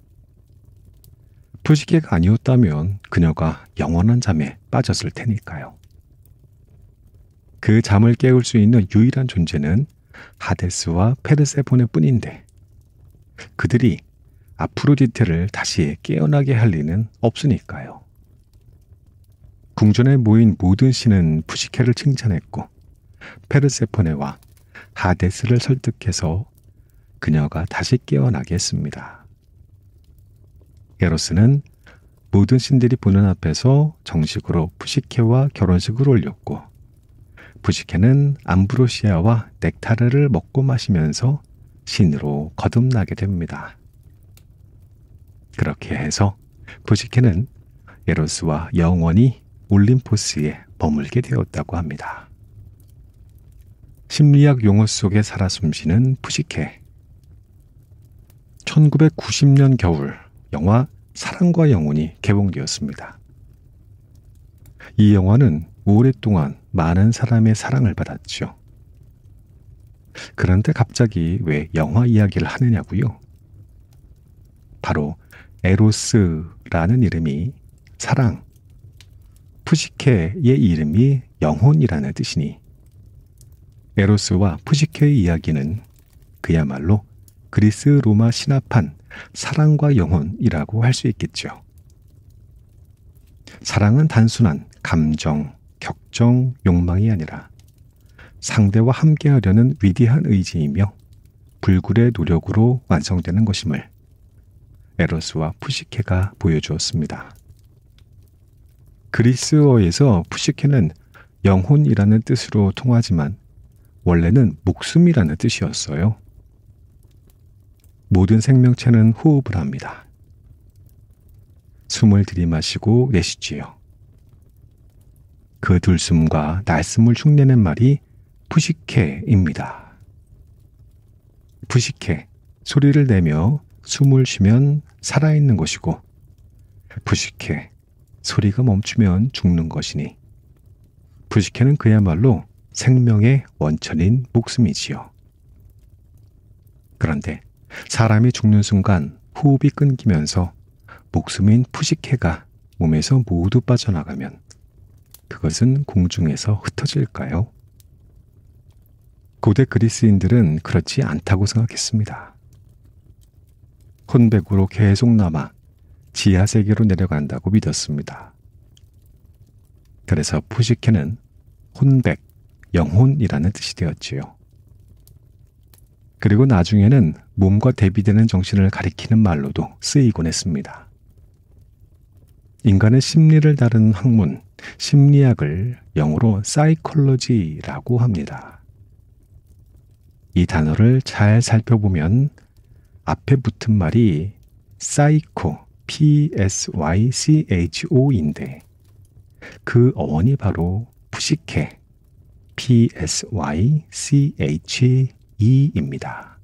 푸시케가 아니었다면 그녀가 영원한 잠에 빠졌을 테니까요. 그 잠을 깨울 수 있는 유일한 존재는 하데스와 페르세포네 뿐인데 그들이 아프로디테를 다시 깨어나게 할 리는 없으니까요. 궁전에 모인 모든 신은 푸시케를 칭찬했고 페르세포네와 하데스를 설득해서 그녀가 다시 깨어나게 했습니다. 에로스는 모든 신들이 보는 앞에서 정식으로 푸시케와 결혼식을 올렸고 푸시케는 암브로시아와 넥타르를 먹고 마시면서 신으로 거듭나게 됩니다. 그렇게 해서 푸시케는 에로스와 영원히 올림포스에 머물게 되었다고 합니다. 심리학 용어 속에 살아 숨쉬는 푸시케. 1990년 겨울 영화 사랑과 영혼이 개봉되었습니다. 이 영화는 오랫동안 많은 사람의 사랑을 받았죠. 그런데 갑자기 왜 영화 이야기를 하느냐고요? 바로 에로스라는 이름이 사랑, 푸시케의 이름이 영혼이라는 뜻이니 에로스와 푸시케의 이야기는 그야말로 그리스 로마 신화판 사랑과 영혼이라고 할 수 있겠죠. 사랑은 단순한 감정, 격정, 욕망이 아니라 상대와 함께하려는 위대한 의지이며 불굴의 노력으로 완성되는 것임을 에로스와 푸시케가 보여주었습니다. 그리스어에서 푸시케는 영혼이라는 뜻으로 통하지만 원래는 목숨이라는 뜻이었어요. 모든 생명체는 호흡을 합니다. 숨을 들이마시고 내쉬지요. 그 들숨과 날숨을 흉내낸 말이 푸시케입니다. 푸시케, 소리를 내며 숨을 쉬면 살아있는 것이고 푸시케, 소리가 멈추면 죽는 것이니 푸시케는 그야말로 생명의 원천인 목숨이지요. 그런데 사람이 죽는 순간 호흡이 끊기면서 목숨인 푸시케가 몸에서 모두 빠져나가면 그것은 공중에서 흩어질까요? 고대 그리스인들은 그렇지 않다고 생각했습니다. 혼백으로 계속 남아 지하세계로 내려간다고 믿었습니다. 그래서 푸시케는 혼백, 영혼이라는 뜻이 되었지요. 그리고 나중에는 몸과 대비되는 정신을 가리키는 말로도 쓰이곤 했습니다. 인간의 심리를 다루는 학문, 심리학을 영어로 사이콜로지라고 합니다. 이 단어를 잘 살펴보면 앞에 붙은 말이 사이코, P-S-Y-C-H-O인데 그 어원이 바로 푸시케, P-S-Y-C-H-E입니다.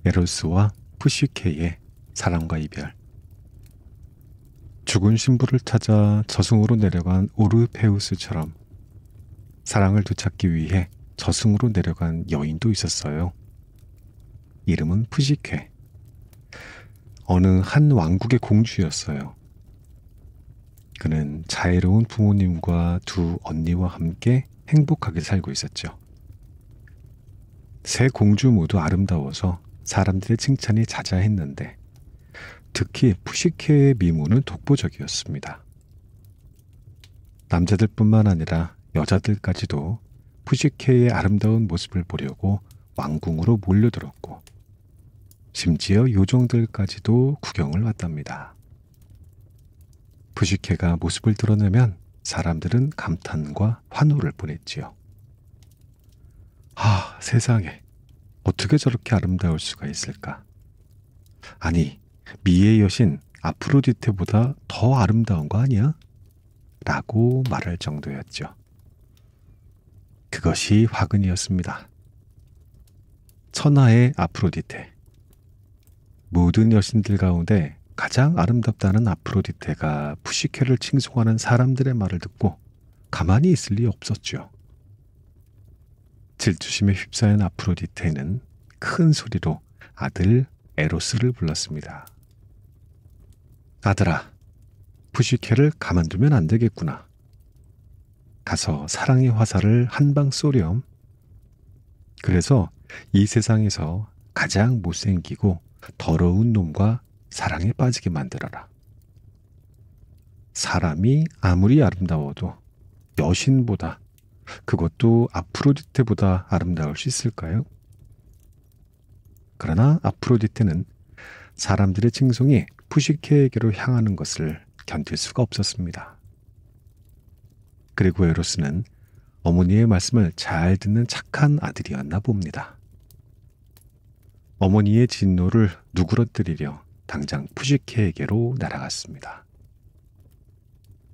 에로스와 푸시케의 사랑과 이별. 죽은 신부를 찾아 저승으로 내려간 오르페우스처럼 사랑을 되찾기 위해 저승으로 내려간 여인도 있었어요. 이름은 푸시케. 어느 한 왕국의 공주였어요. 그는 자애로운 부모님과 두 언니와 함께 행복하게 살고 있었죠. 세 공주 모두 아름다워서 사람들의 칭찬이 자자했는데 특히 푸시케의 미모는 독보적이었습니다. 남자들뿐만 아니라 여자들까지도 푸시케의 아름다운 모습을 보려고 왕궁으로 몰려들었고 심지어 요정들까지도 구경을 왔답니다. 푸시케가 모습을 드러내면 사람들은 감탄과 환호를 보냈지요. 아, 세상에 어떻게 저렇게 아름다울 수가 있을까? 아니, 미의 여신 아프로디테보다 더 아름다운 거 아니야? 라고 말할 정도였죠. 그것이 화근이었습니다. 천하의 아프로디테. 모든 여신들 가운데 가장 아름답다는 아프로디테가 푸시케를 칭송하는 사람들의 말을 듣고 가만히 있을 리 없었죠. 질투심에 휩싸인 아프로디테는 큰 소리로 아들 에로스를 불렀습니다. 아들아, 푸시케를 가만두면 안 되겠구나. 가서 사랑의 화살을 한 방 쏘렴. 그래서 이 세상에서 가장 못생기고 더러운 놈과 사랑에 빠지게 만들어라. 사람이 아무리 아름다워도 여신보다, 그것도 아프로디테보다 아름다울 수 있을까요? 그러나 아프로디테는 사람들의 칭송이 푸시케에게로 향하는 것을 견딜 수가 없었습니다. 그리고 에로스는 어머니의 말씀을 잘 듣는 착한 아들이었나 봅니다. 어머니의 진노를 누그러뜨리려 당장 푸시케에게로 날아갔습니다.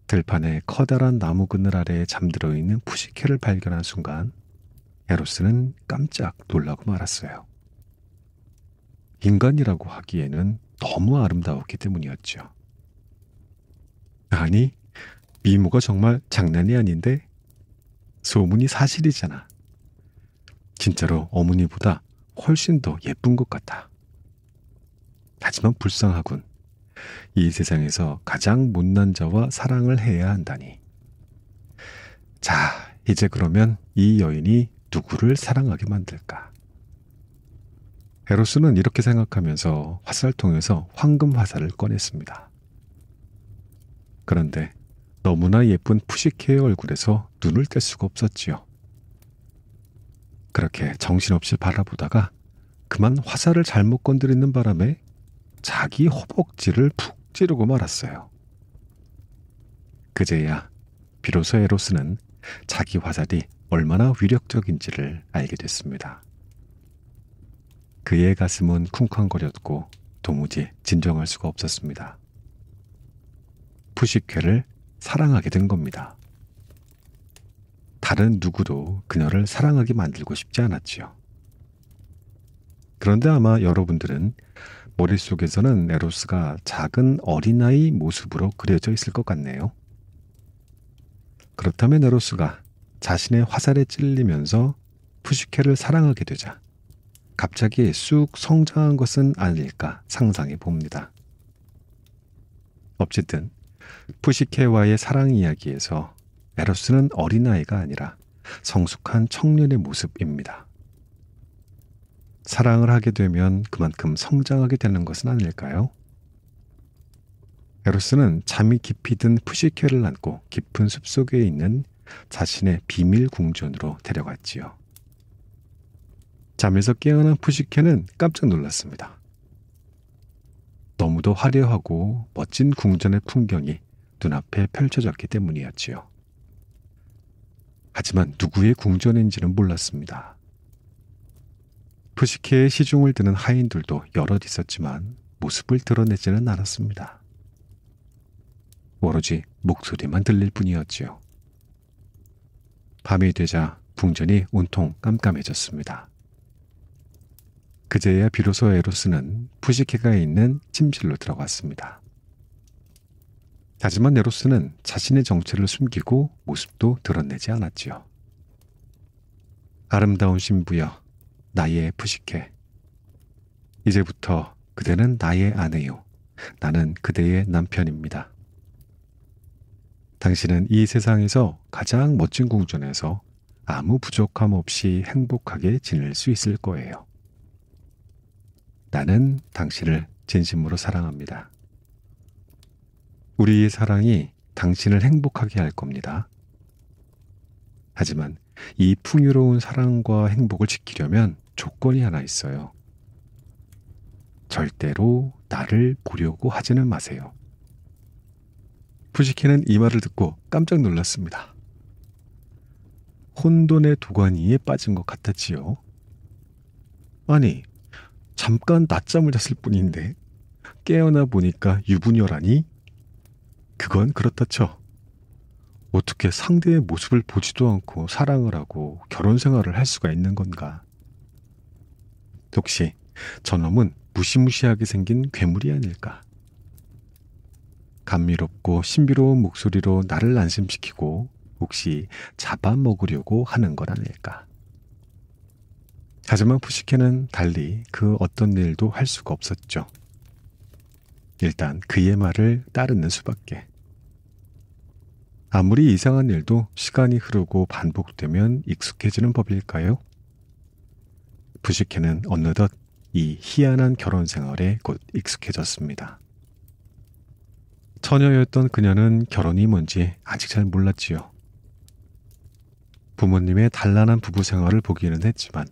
들판에 커다란 나무 그늘 아래에 잠들어 있는 푸시케를 발견한 순간 에로스는 깜짝 놀라고 말았어요. 인간이라고 하기에는 너무 아름다웠기 때문이었죠. 아니, 미모가 정말 장난이 아닌데? 소문이 사실이잖아. 진짜로 어머니보다 훨씬 더 예쁜 것 같아. 하지만 불쌍하군. 이 세상에서 가장 못난 자와 사랑을 해야 한다니. 자, 이제 그러면 이 여인이 누구를 사랑하게 만들까? 에로스는 이렇게 생각하면서 화살통에서 황금 화살을 꺼냈습니다. 그런데 너무나 예쁜 푸시케의 얼굴에서 눈을 뗄 수가 없었지요. 그렇게 정신없이 바라보다가 그만 화살을 잘못 건드리는 바람에 자기 허벅지를 푹 찌르고 말았어요. 그제야 비로소 에로스는 자기 화살이 얼마나 위력적인지를 알게 됐습니다. 그의 가슴은 쿵쾅거렸고 도무지 진정할 수가 없었습니다. 푸시케를 사랑하게 된 겁니다. 다른 누구도 그녀를 사랑하게 만들고 싶지 않았지요. 그런데 아마 여러분들은 머릿속에서는 에로스가 작은 어린아이 모습으로 그려져 있을 것 같네요. 그렇다면 에로스가 자신의 화살에 찔리면서 푸시케를 사랑하게 되자 갑자기 쑥 성장한 것은 아닐까 상상해 봅니다. 어쨌든 푸시케와의 사랑 이야기에서 에로스는 어린아이가 아니라 성숙한 청년의 모습입니다. 사랑을 하게 되면 그만큼 성장하게 되는 것은 아닐까요? 에로스는 잠이 깊이 든 푸시케를 안고 깊은 숲속에 있는 자신의 비밀 궁전으로 데려갔지요. 잠에서 깨어난 푸시케는 깜짝 놀랐습니다. 너무도 화려하고 멋진 궁전의 풍경이 눈앞에 펼쳐졌기 때문이었지요. 하지만 누구의 궁전인지는 몰랐습니다. 푸시케의 시중을 드는 하인들도 여럿 있었지만 모습을 드러내지는 않았습니다. 오로지 목소리만 들릴 뿐이었지요. 밤이 되자 궁전이 온통 깜깜해졌습니다. 그제야 비로소 에로스는 푸시케가 있는 침실로 들어갔습니다. 하지만 에로스는 자신의 정체를 숨기고 모습도 드러내지 않았지요. 아름다운 신부여, 나의 푸시케. 이제부터 그대는 나의 아내요. 나는 그대의 남편입니다. 당신은 이 세상에서 가장 멋진 궁전에서 아무 부족함 없이 행복하게 지낼 수 있을 거예요. 나는 당신을 진심으로 사랑합니다. 우리의 사랑이 당신을 행복하게 할 겁니다. 하지만 이 풍요로운 사랑과 행복을 지키려면 조건이 하나 있어요. 절대로 나를 보려고 하지는 마세요. 푸시케는 이 말을 듣고 깜짝 놀랐습니다. 혼돈의 도가니에 빠진 것 같았지요. 아니, 잠깐 낮잠을 잤을 뿐인데 깨어나 보니까 유부녀라니? 그건 그렇다 쳐. 어떻게 상대의 모습을 보지도 않고 사랑을 하고 결혼 생활을 할 수가 있는 건가? 혹시 저놈은 무시무시하게 생긴 괴물이 아닐까? 감미롭고 신비로운 목소리로 나를 안심시키고 혹시 잡아먹으려고 하는 건 아닐까? 하지만 푸시케는 달리 그 어떤 일도 할 수가 없었죠. 일단 그의 말을 따르는 수밖에. 아무리 이상한 일도 시간이 흐르고 반복되면 익숙해지는 법일까요? 푸시케는 어느덧 이 희한한 결혼 생활에 곧 익숙해졌습니다. 처녀였던 그녀는 결혼이 뭔지 아직 잘 몰랐지요. 부모님의 단란한 부부 생활을 보기는 했지만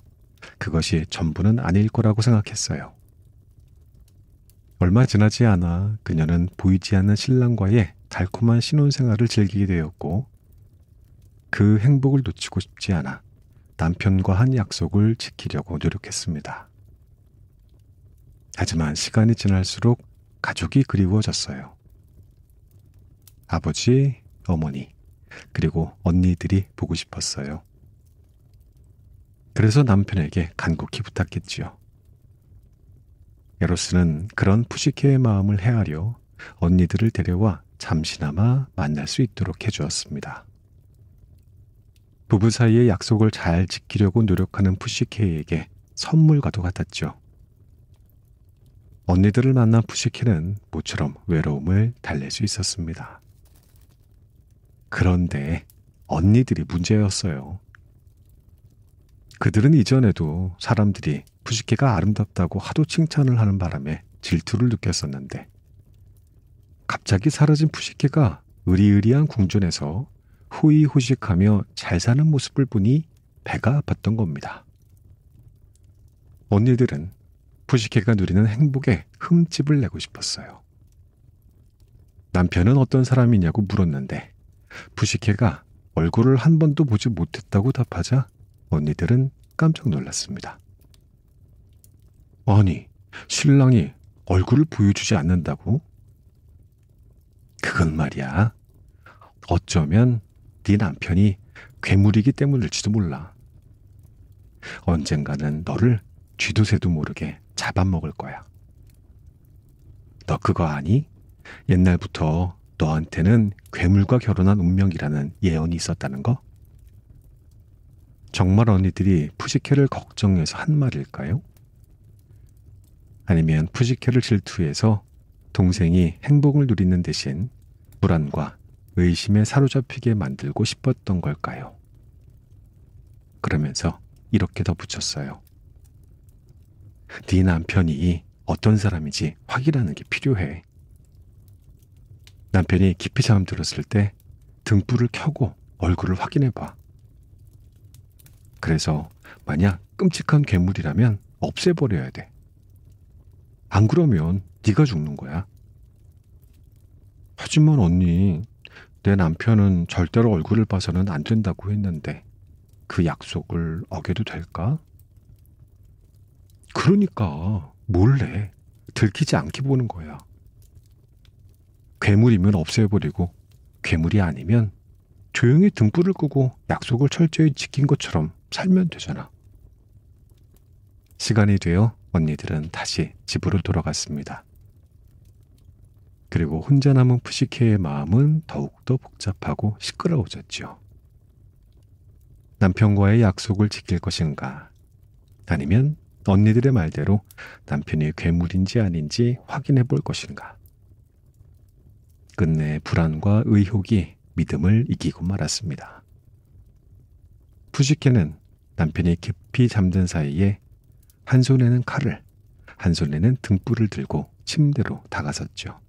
그것이 전부는 아닐 거라고 생각했어요. 얼마 지나지 않아 그녀는 보이지 않는 신랑과의 달콤한 신혼생활을 즐기게 되었고 그 행복을 놓치고 싶지 않아 남편과 한 약속을 지키려고 노력했습니다. 하지만 시간이 지날수록 가족이 그리워졌어요. 아버지, 어머니, 그리고 언니들이 보고 싶었어요. 그래서 남편에게 간곡히 부탁했지요. 에로스는 그런 푸시케의 마음을 헤아려 언니들을 데려와 잠시나마 만날 수 있도록 해주었습니다. 부부 사이의 약속을 잘 지키려고 노력하는 푸시케에게 선물과도 같았죠. 언니들을 만난 푸시케는 모처럼 외로움을 달랠 수 있었습니다. 그런데 언니들이 문제였어요. 그들은 이전에도 사람들이 푸시케가 아름답다고 하도 칭찬을 하는 바람에 질투를 느꼈었는데 갑자기 사라진 푸시케가 의리의리한 궁전에서 호의호식하며 잘 사는 모습을 보니 배가 아팠던 겁니다. 언니들은 푸시케가 누리는 행복에 흠집을 내고 싶었어요. 남편은 어떤 사람이냐고 물었는데 푸시케가 얼굴을 한 번도 보지 못했다고 답하자 언니들은 깜짝 놀랐습니다. 아니, 신랑이 얼굴을 보여주지 않는다고? 그건 말이야. 어쩌면 네 남편이 괴물이기 때문일지도 몰라. 언젠가는 너를 쥐도 새도 모르게 잡아먹을 거야. 너 그거 아니? 옛날부터 너한테는 괴물과 결혼한 운명이라는 예언이 있었다는 거? 정말 언니들이 푸시케를 걱정해서 한 말일까요? 아니면 푸시케를 질투해서 동생이 행복을 누리는 대신 불안과 의심에 사로잡히게 만들고 싶었던 걸까요? 그러면서 이렇게 덧붙였어요. 네 남편이 어떤 사람인지 확인하는 게 필요해. 남편이 깊이 잠들었을 때 등불을 켜고 얼굴을 확인해봐. 그래서 만약 끔찍한 괴물이라면 없애버려야 돼. 안 그러면 네가 죽는 거야. 하지만 언니, 내 남편은 절대로 얼굴을 봐서는 안 된다고 했는데 그 약속을 어겨도 될까? 그러니까 몰래 들키지 않게 보는 거야. 괴물이면 없애버리고 괴물이 아니면 조용히 등불을 끄고 약속을 철저히 지킨 것처럼 살면 되잖아. 시간이 되어 언니들은 다시 집으로 돌아갔습니다. 그리고 혼자 남은 푸시케의 마음은 더욱더 복잡하고 시끄러워졌죠. 남편과의 약속을 지킬 것인가? 아니면 언니들의 말대로 남편이 괴물인지 아닌지 확인해 볼 것인가? 끝내 불안과 의혹이 믿음을 이기고 말았습니다. 푸시케는 남편이 깊이 잠든 사이에 한 손에는 칼을, 한 손에는 등불을 들고 침대로 다가섰죠.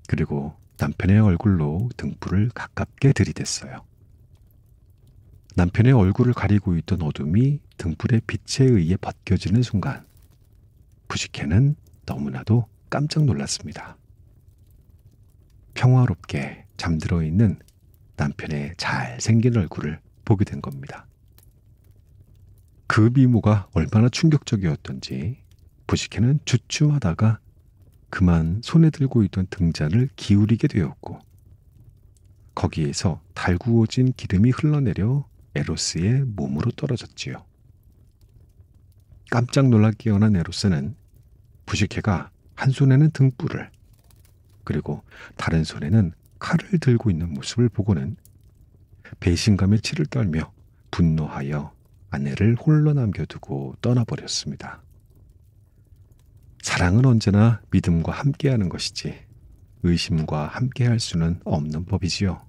그리고 남편의 얼굴로 등불을 가깝게 들이댔어요. 남편의 얼굴을 가리고 있던 어둠이 등불의 빛에 의해 벗겨지는 순간 푸시케는 너무나도 깜짝 놀랐습니다. 평화롭게 잠들어 있는 남편의 잘생긴 얼굴을 보게 된 겁니다. 그 미모가 얼마나 충격적이었던지 푸시케는 주춤하다가 그만 손에 들고 있던 등잔을 기울이게 되었고 거기에서 달구어진 기름이 흘러내려 에로스의 몸으로 떨어졌지요. 깜짝 놀라 깨어난 에로스는 푸시케가 한 손에는 등불을 그리고 다른 손에는 칼을 들고 있는 모습을 보고는 배신감에 치를 떨며 분노하여 아내를 홀로 남겨두고 떠나버렸습니다. 사랑은 언제나 믿음과 함께하는 것이지 의심과 함께할 수는 없는 법이지요.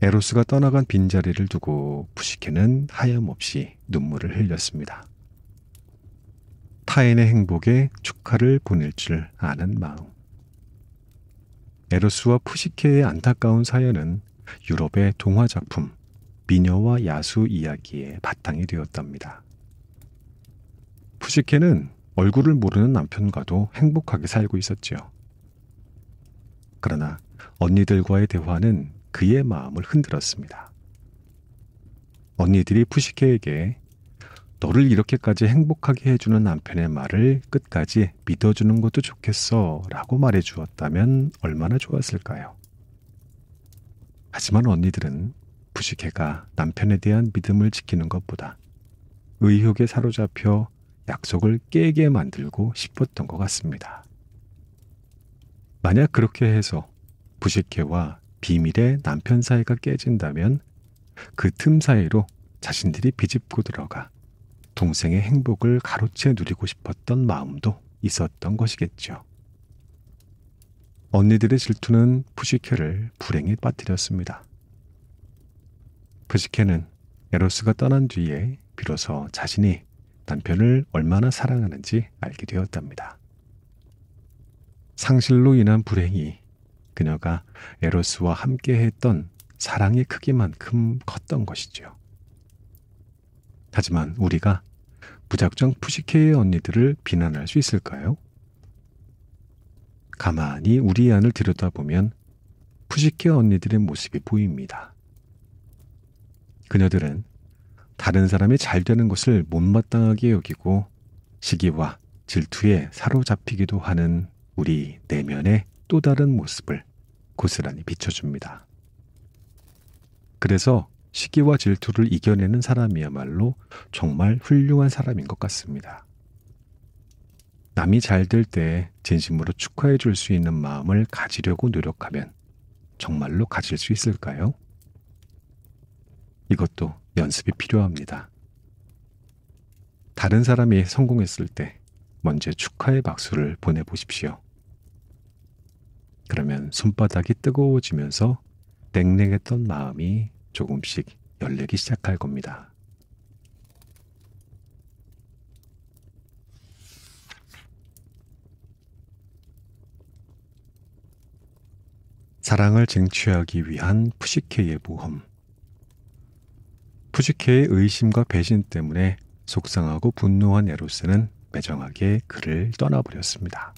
에로스가 떠나간 빈자리를 두고 푸시케는 하염없이 눈물을 흘렸습니다. 타인의 행복에 축하를 보낼 줄 아는 마음. 에로스와 푸시케의 안타까운 사연은 유럽의 동화작품 미녀와 야수 이야기의 바탕이 되었답니다. 푸시케는 얼굴을 모르는 남편과도 행복하게 살고 있었지요. 그러나 언니들과의 대화는 그의 마음을 흔들었습니다. 언니들이 푸시케에게 너를 이렇게까지 행복하게 해주는 남편의 말을 끝까지 믿어주는 것도 좋겠어 라고 말해주었다면 얼마나 좋았을까요? 하지만 언니들은 푸시케가 남편에 대한 믿음을 지키는 것보다 의욕에 사로잡혀 약속을 깨게 만들고 싶었던 것 같습니다. 만약 그렇게 해서 푸시케와 비밀의 남편 사이가 깨진다면 그 틈 사이로 자신들이 비집고 들어가 동생의 행복을 가로채 누리고 싶었던 마음도 있었던 것이겠죠. 언니들의 질투는 푸시케를 불행에 빠뜨렸습니다. 푸시케는 에로스가 떠난 뒤에 비로소 자신이 남편을 얼마나 사랑하는지 알게 되었답니다. 상실로 인한 불행이 그녀가 에로스와 함께 했던 사랑의 크기만큼 컸던 것이죠. 하지만 우리가 무작정 푸시케의 언니들을 비난할 수 있을까요? 가만히 우리 안을 들여다보면 푸시케 언니들의 모습이 보입니다. 그녀들은 다른 사람이 잘 되는 것을 못마땅하게 여기고 시기와 질투에 사로잡히기도 하는 우리 내면의 또 다른 모습을 고스란히 비춰줍니다. 그래서 시기와 질투를 이겨내는 사람이야말로 정말 훌륭한 사람인 것 같습니다. 남이 잘 될 때 진심으로 축하해 줄 수 있는 마음을 가지려고 노력하면 정말로 가질 수 있을까요? 이것도 연습이 필요합니다. 다른 사람이 성공했을 때 먼저 축하의 박수를 보내보십시오. 그러면 손바닥이 뜨거워지면서 냉랭했던 마음이 조금씩 열리기 시작할 겁니다. 사랑을 쟁취하기 위한 푸시케의 모험. 푸시케의 의심과 배신 때문에 속상하고 분노한 에로스는 매정하게 그를 떠나버렸습니다.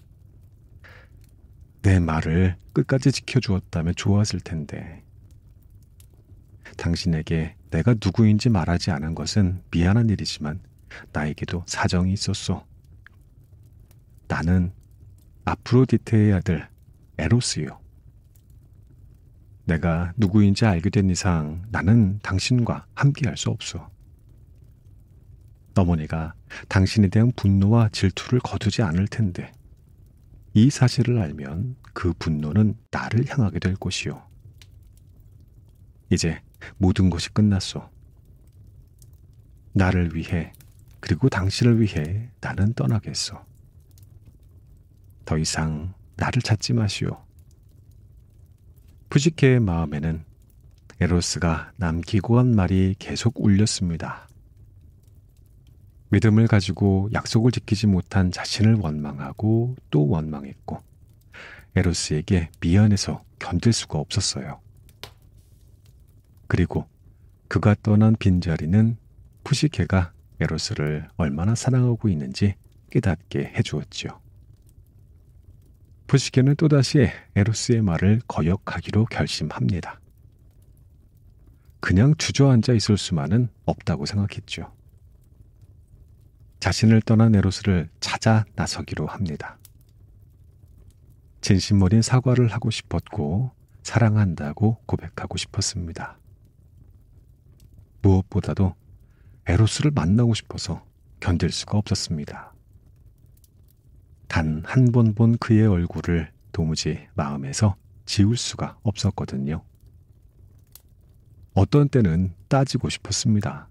내 말을 끝까지 지켜주었다면 좋았을 텐데. 당신에게 내가 누구인지 말하지 않은 것은 미안한 일이지만 나에게도 사정이 있었소. 나는 아프로디테의 아들 에로스요. 내가 누구인지 알게 된 이상 나는 당신과 함께할 수 없소. 어머니가 당신에 대한 분노와 질투를 거두지 않을 텐데 이 사실을 알면 그 분노는 나를 향하게 될 것이요. 이제 모든 것이 끝났소. 나를 위해 그리고 당신을 위해 나는 떠나겠소. 더 이상 나를 찾지 마시오. 푸시케의 마음에는 에로스가 남기고 한 말이 계속 울렸습니다. 믿음을 가지고 약속을 지키지 못한 자신을 원망하고 또 원망했고 에로스에게 미안해서 견딜 수가 없었어요. 그리고 그가 떠난 빈자리는 푸시케가 에로스를 얼마나 사랑하고 있는지 깨닫게 해주었지요. 푸시케는 또다시 에로스의 말을 거역하기로 결심합니다. 그냥 주저앉아 있을 수만은 없다고 생각했죠. 자신을 떠난 에로스를 찾아 나서기로 합니다. 진심 어린 사과를 하고 싶었고 사랑한다고 고백하고 싶었습니다. 무엇보다도 에로스를 만나고 싶어서 견딜 수가 없었습니다. 단 한 번 본 그의 얼굴을 도무지 마음에서 지울 수가 없었거든요. 어떤 때는 따지고 싶었습니다.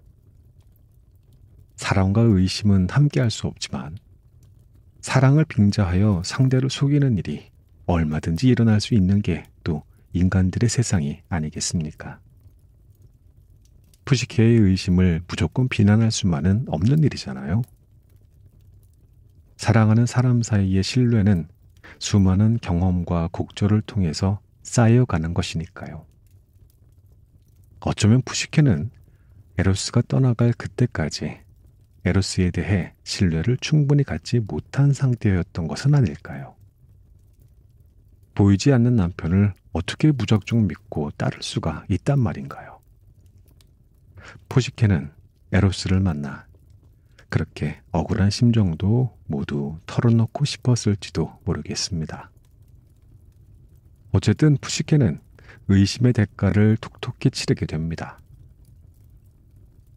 사랑과 의심은 함께할 수 없지만 사랑을 빙자하여 상대를 속이는 일이 얼마든지 일어날 수 있는 게 또 인간들의 세상이 아니겠습니까? 푸시케의 의심을 무조건 비난할 수만은 없는 일이잖아요. 사랑하는 사람 사이의 신뢰는 수많은 경험과 곡절을 통해서 쌓여가는 것이니까요. 어쩌면 푸시케는 에로스가 떠나갈 그때까지 에로스에 대해 신뢰를 충분히 갖지 못한 상태였던 것은 아닐까요? 보이지 않는 남편을 어떻게 무작정 믿고 따를 수가 있단 말인가요? 포시케는 에로스를 만나 그렇게 억울한 심정도 모두 털어놓고 싶었을지도 모르겠습니다. 어쨌든 푸시케는 의심의 대가를 톡톡히 치르게 됩니다.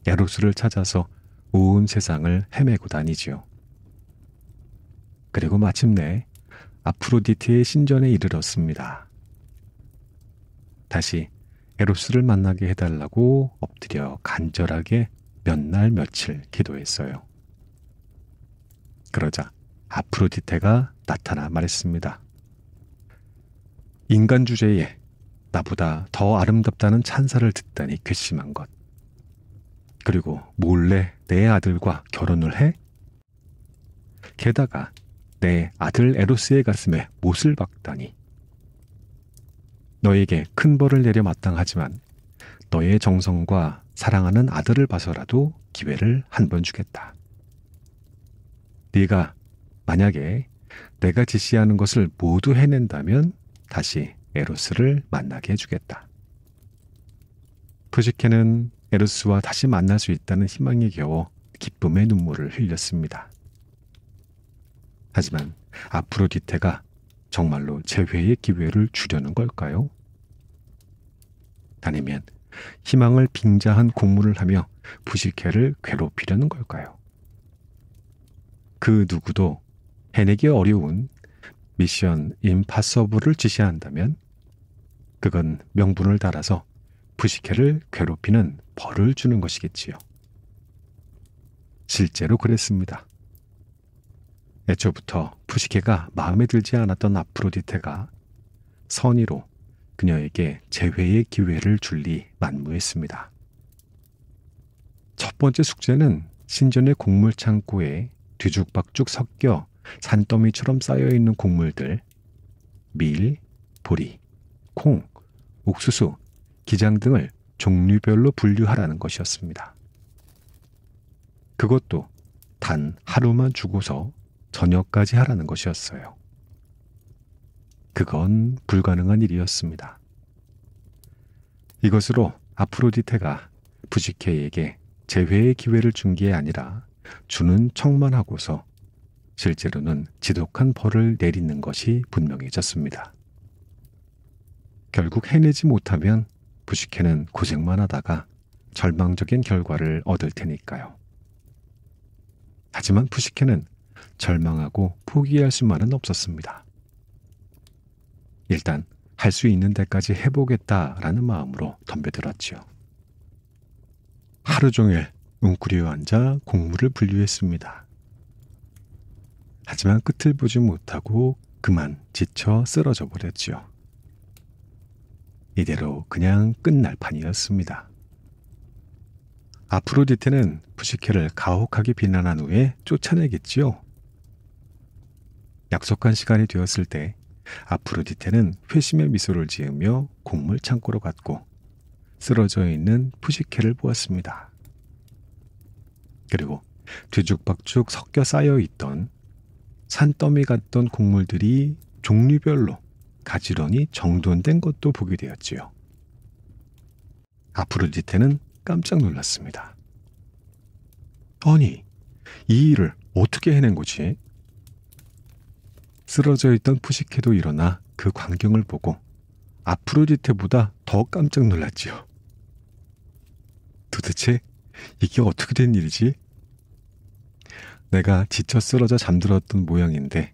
에로스를 찾아서 온 세상을 헤매고 다니지요. 그리고 마침내 아프로디테의 신전에 이르렀습니다. 다시 에로스를 만나게 해달라고 엎드려 간절하게 몇 날 며칠 기도했어요. 그러자 아프로디테가 나타나 말했습니다. 인간 주제에 나보다 더 아름답다는 찬사를 듣다니 괘씸한 것. 그리고 몰래 내 아들과 결혼을 해? 게다가 내 아들 에로스의 가슴에 못을 박다니. 너에게 큰 벌을 내려 마땅하지만 너의 정성과 사랑하는 아들을 봐서라도 기회를 한 번 주겠다. 네가 만약에 내가 지시하는 것을 모두 해낸다면 다시 에로스를 만나게 해주겠다. 푸시케는 에로스와 다시 만날 수 있다는 희망에 겨워 기쁨의 눈물을 흘렸습니다. 하지만 아프로디테가 정말로 재회의 기회를 주려는 걸까요? 아니면 희망을 빙자한 공물을 하며 푸시케를 괴롭히려는 걸까요? 그 누구도 해내기 어려운 미션 임파서블을 지시한다면 그건 명분을 달아서 푸시케를 괴롭히는 벌을 주는 것이겠지요. 실제로 그랬습니다. 애초부터 푸시케가 마음에 들지 않았던 아프로디테가 선의로 그녀에게 재회의 기회를 줄리 만무했습니다. 첫 번째 숙제는 신전의 곡물 창고에 뒤죽박죽 섞여 산더미처럼 쌓여있는 곡물들, 밀, 보리, 콩, 옥수수, 기장 등을 종류별로 분류하라는 것이었습니다. 그것도 단 하루만 주고서 저녁까지 하라는 것이었어요. 그건 불가능한 일이었습니다. 이것으로 아프로디테가 푸시케에게 재회의 기회를 준 게 아니라 주는 척만 하고서 실제로는 지독한 벌을 내리는 것이 분명해졌습니다. 결국 해내지 못하면 푸시케는 고생만 하다가 절망적인 결과를 얻을 테니까요. 하지만 푸시케는 절망하고 포기할 수만은 없었습니다. 일단 할 수 있는 데까지 해보겠다라는 마음으로 덤벼들었지요. 하루 종일 웅크려 앉아 곡물을 분류했습니다. 하지만 끝을 보지 못하고 그만 지쳐 쓰러져 버렸지요. 이대로 그냥 끝날 판이었습니다. 아프로디테는 푸시케를 가혹하게 비난한 후에 쫓아내겠지요. 약속한 시간이 되었을 때 아프로디테는 회심의 미소를 지으며 곡물 창고로 갔고 쓰러져 있는 푸시케를 보았습니다. 그리고 뒤죽박죽 섞여 쌓여 있던 산더미 같던 곡물들이 종류별로 가지런히 정돈된 것도 보게 되었지요. 아프로디테는 깜짝 놀랐습니다. 아니, 이 일을 어떻게 해낸 거지? 쓰러져 있던 푸시케도 일어나 그 광경을 보고 아프로디테보다 더 깜짝 놀랐지요. 도대체 이게 어떻게 된 일이지? 내가 지쳐 쓰러져 잠들었던 모양인데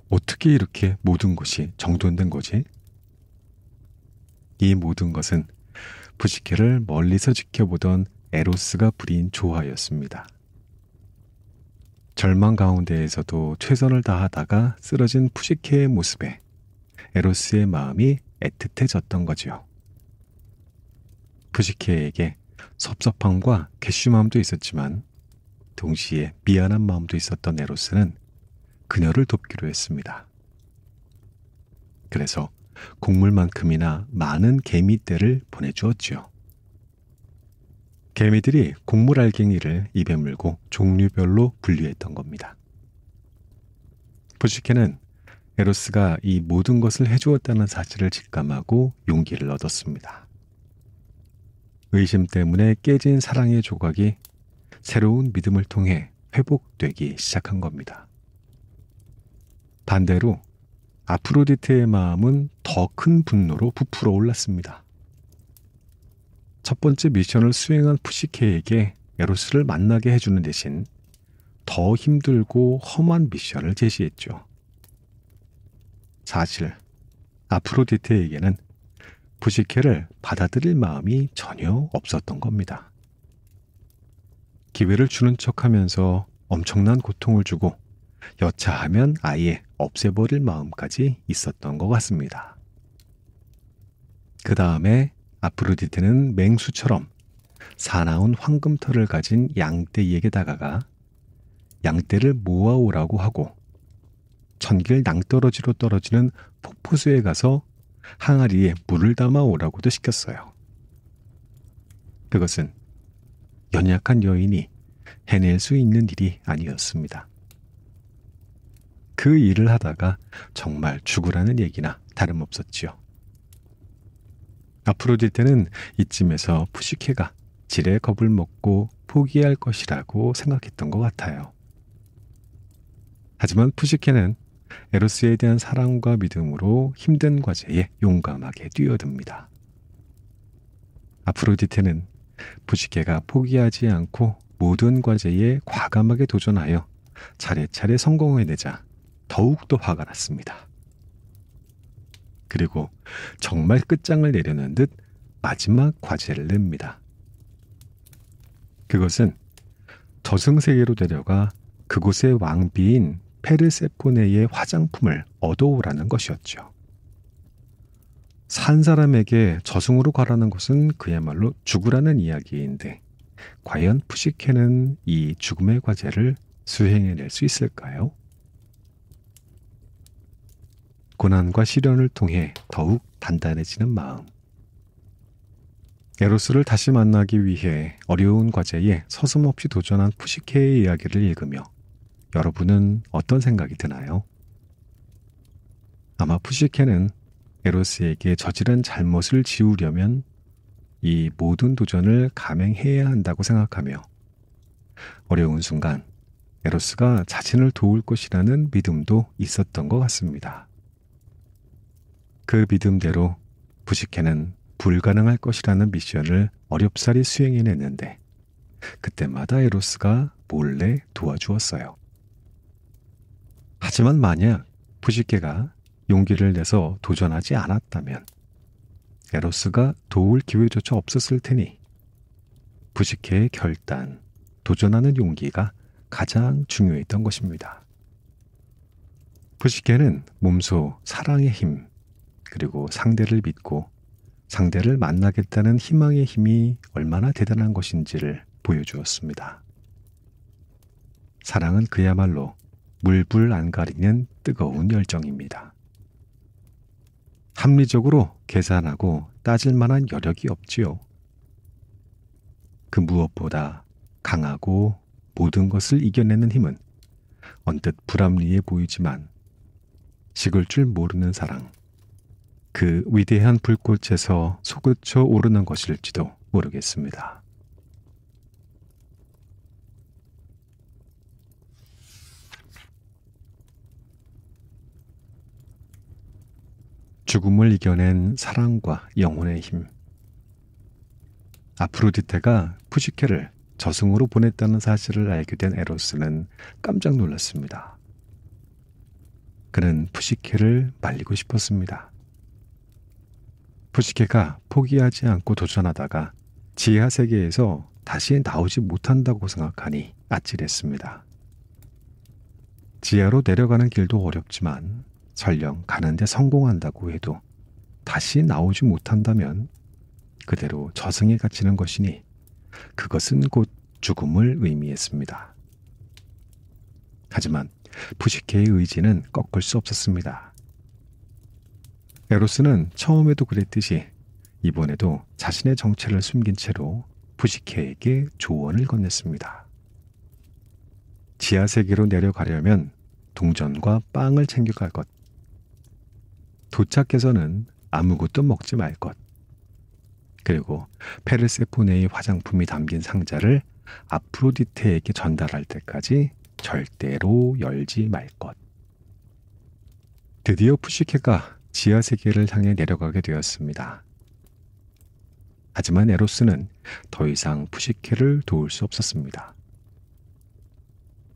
어떻게 이렇게 모든 것이 정돈된 거지? 이 모든 것은 푸시케를 멀리서 지켜보던 에로스가 부린 조화였습니다. 절망 가운데에서도 최선을 다하다가 쓰러진 푸시케의 모습에 에로스의 마음이 애틋해졌던 거지요. 푸시케에게 섭섭함과 괘씸함도 있었지만 동시에 미안한 마음도 있었던 에로스는 그녀를 돕기로 했습니다. 그래서 곡물만큼이나 많은 개미떼를 보내주었지요. 개미들이 곡물알갱이를 입에 물고 종류별로 분류했던 겁니다. 푸시케는 에로스가 이 모든 것을 해주었다는 사실을 직감하고 용기를 얻었습니다. 의심 때문에 깨진 사랑의 조각이 새로운 믿음을 통해 회복되기 시작한 겁니다. 반대로 아프로디테의 마음은 더 큰 분노로 부풀어 올랐습니다. 첫 번째 미션을 수행한 푸시케에게 에로스를 만나게 해주는 대신 더 힘들고 험한 미션을 제시했죠. 사실 아프로디테에게는 푸시케를 받아들일 마음이 전혀 없었던 겁니다. 기회를 주는 척하면서 엄청난 고통을 주고 여차하면 아예 없애버릴 마음까지 있었던 것 같습니다. 그 다음에 아프로디테는 맹수처럼 사나운 황금털을 가진 양떼에게 다가가 양떼를 모아오라고 하고 천길 낭떠러지로 떨어지는 폭포수에 가서 항아리에 물을 담아 오라고도 시켰어요. 그것은 연약한 여인이 해낼 수 있는 일이 아니었습니다. 그 일을 하다가 정말 죽으라는 얘기나 다름없었지요. 아프로디테는 이쯤에서 푸시케가 지레 겁을 먹고 포기할 것이라고 생각했던 것 같아요. 하지만 푸시케는 에로스에 대한 사랑과 믿음으로 힘든 과제에 용감하게 뛰어듭니다. 아프로디테는 푸시케가 포기하지 않고 모든 과제에 과감하게 도전하여 차례차례 성공해내자 더욱더 화가 났습니다. 그리고 정말 끝장을 내려는 듯 마지막 과제를 냅니다. 그것은 저승세계로 데려가 그곳의 왕비인 페르세포네의 화장품을 얻어오라는 것이었죠. 산 사람에게 저승으로 가라는 것은 그야말로 죽으라는 이야기인데 과연 푸시케는 이 죽음의 과제를 수행해낼 수 있을까요? 고난과 시련을 통해 더욱 단단해지는 마음. 에로스를 다시 만나기 위해 어려운 과제에 서슴없이 도전한 푸시케의 이야기를 읽으며 여러분은 어떤 생각이 드나요? 아마 푸시케는 에로스에게 저지른 잘못을 지우려면 이 모든 도전을 감행해야 한다고 생각하며 어려운 순간 에로스가 자신을 도울 것이라는 믿음도 있었던 것 같습니다. 그 믿음대로 푸시케는 불가능할 것이라는 미션을 어렵사리 수행해냈는데 그때마다 에로스가 몰래 도와주었어요. 하지만 만약 푸시케가 용기를 내서 도전하지 않았다면 에로스가 도울 기회조차 없었을 테니 푸시케의 결단, 도전하는 용기가 가장 중요했던 것입니다. 푸시케는 몸소 사랑의 힘, 그리고 상대를 믿고 상대를 만나겠다는 희망의 힘이 얼마나 대단한 것인지를 보여주었습니다. 사랑은 그야말로 물불 안 가리는 뜨거운 열정입니다. 합리적으로 계산하고 따질 만한 여력이 없지요. 그 무엇보다 강하고 모든 것을 이겨내는 힘은 언뜻 불합리해 보이지만 식을 줄 모르는 사랑, 그 위대한 불꽃에서 솟구쳐 오르는 것일지도 모르겠습니다. 죽음을 이겨낸 사랑과 영혼의 힘. 아프로디테가 푸시케를 저승으로 보냈다는 사실을 알게 된 에로스는 깜짝 놀랐습니다. 그는 푸시케를 말리고 싶었습니다. 푸시케가 포기하지 않고 도전하다가 지하 세계에서 다시 나오지 못한다고 생각하니 아찔했습니다. 지하로 내려가는 길도 어렵지만 설령 가는데 성공한다고 해도 다시 나오지 못한다면 그대로 저승에 갇히는 것이니 그것은 곧 죽음을 의미했습니다. 하지만 푸시케의 의지는 꺾을 수 없었습니다. 에로스는 처음에도 그랬듯이 이번에도 자신의 정체를 숨긴 채로 푸시케에게 조언을 건넸습니다. 지하세계로 내려가려면 동전과 빵을 챙겨갈 것. 도착해서는 아무것도 먹지 말 것. 그리고 페르세포네의 화장품이 담긴 상자를 아프로디테에게 전달할 때까지 절대로 열지 말 것. 드디어 푸시케가 지하세계를 향해 내려가게 되었습니다. 하지만 에로스는 더 이상 푸시케를 도울 수 없었습니다.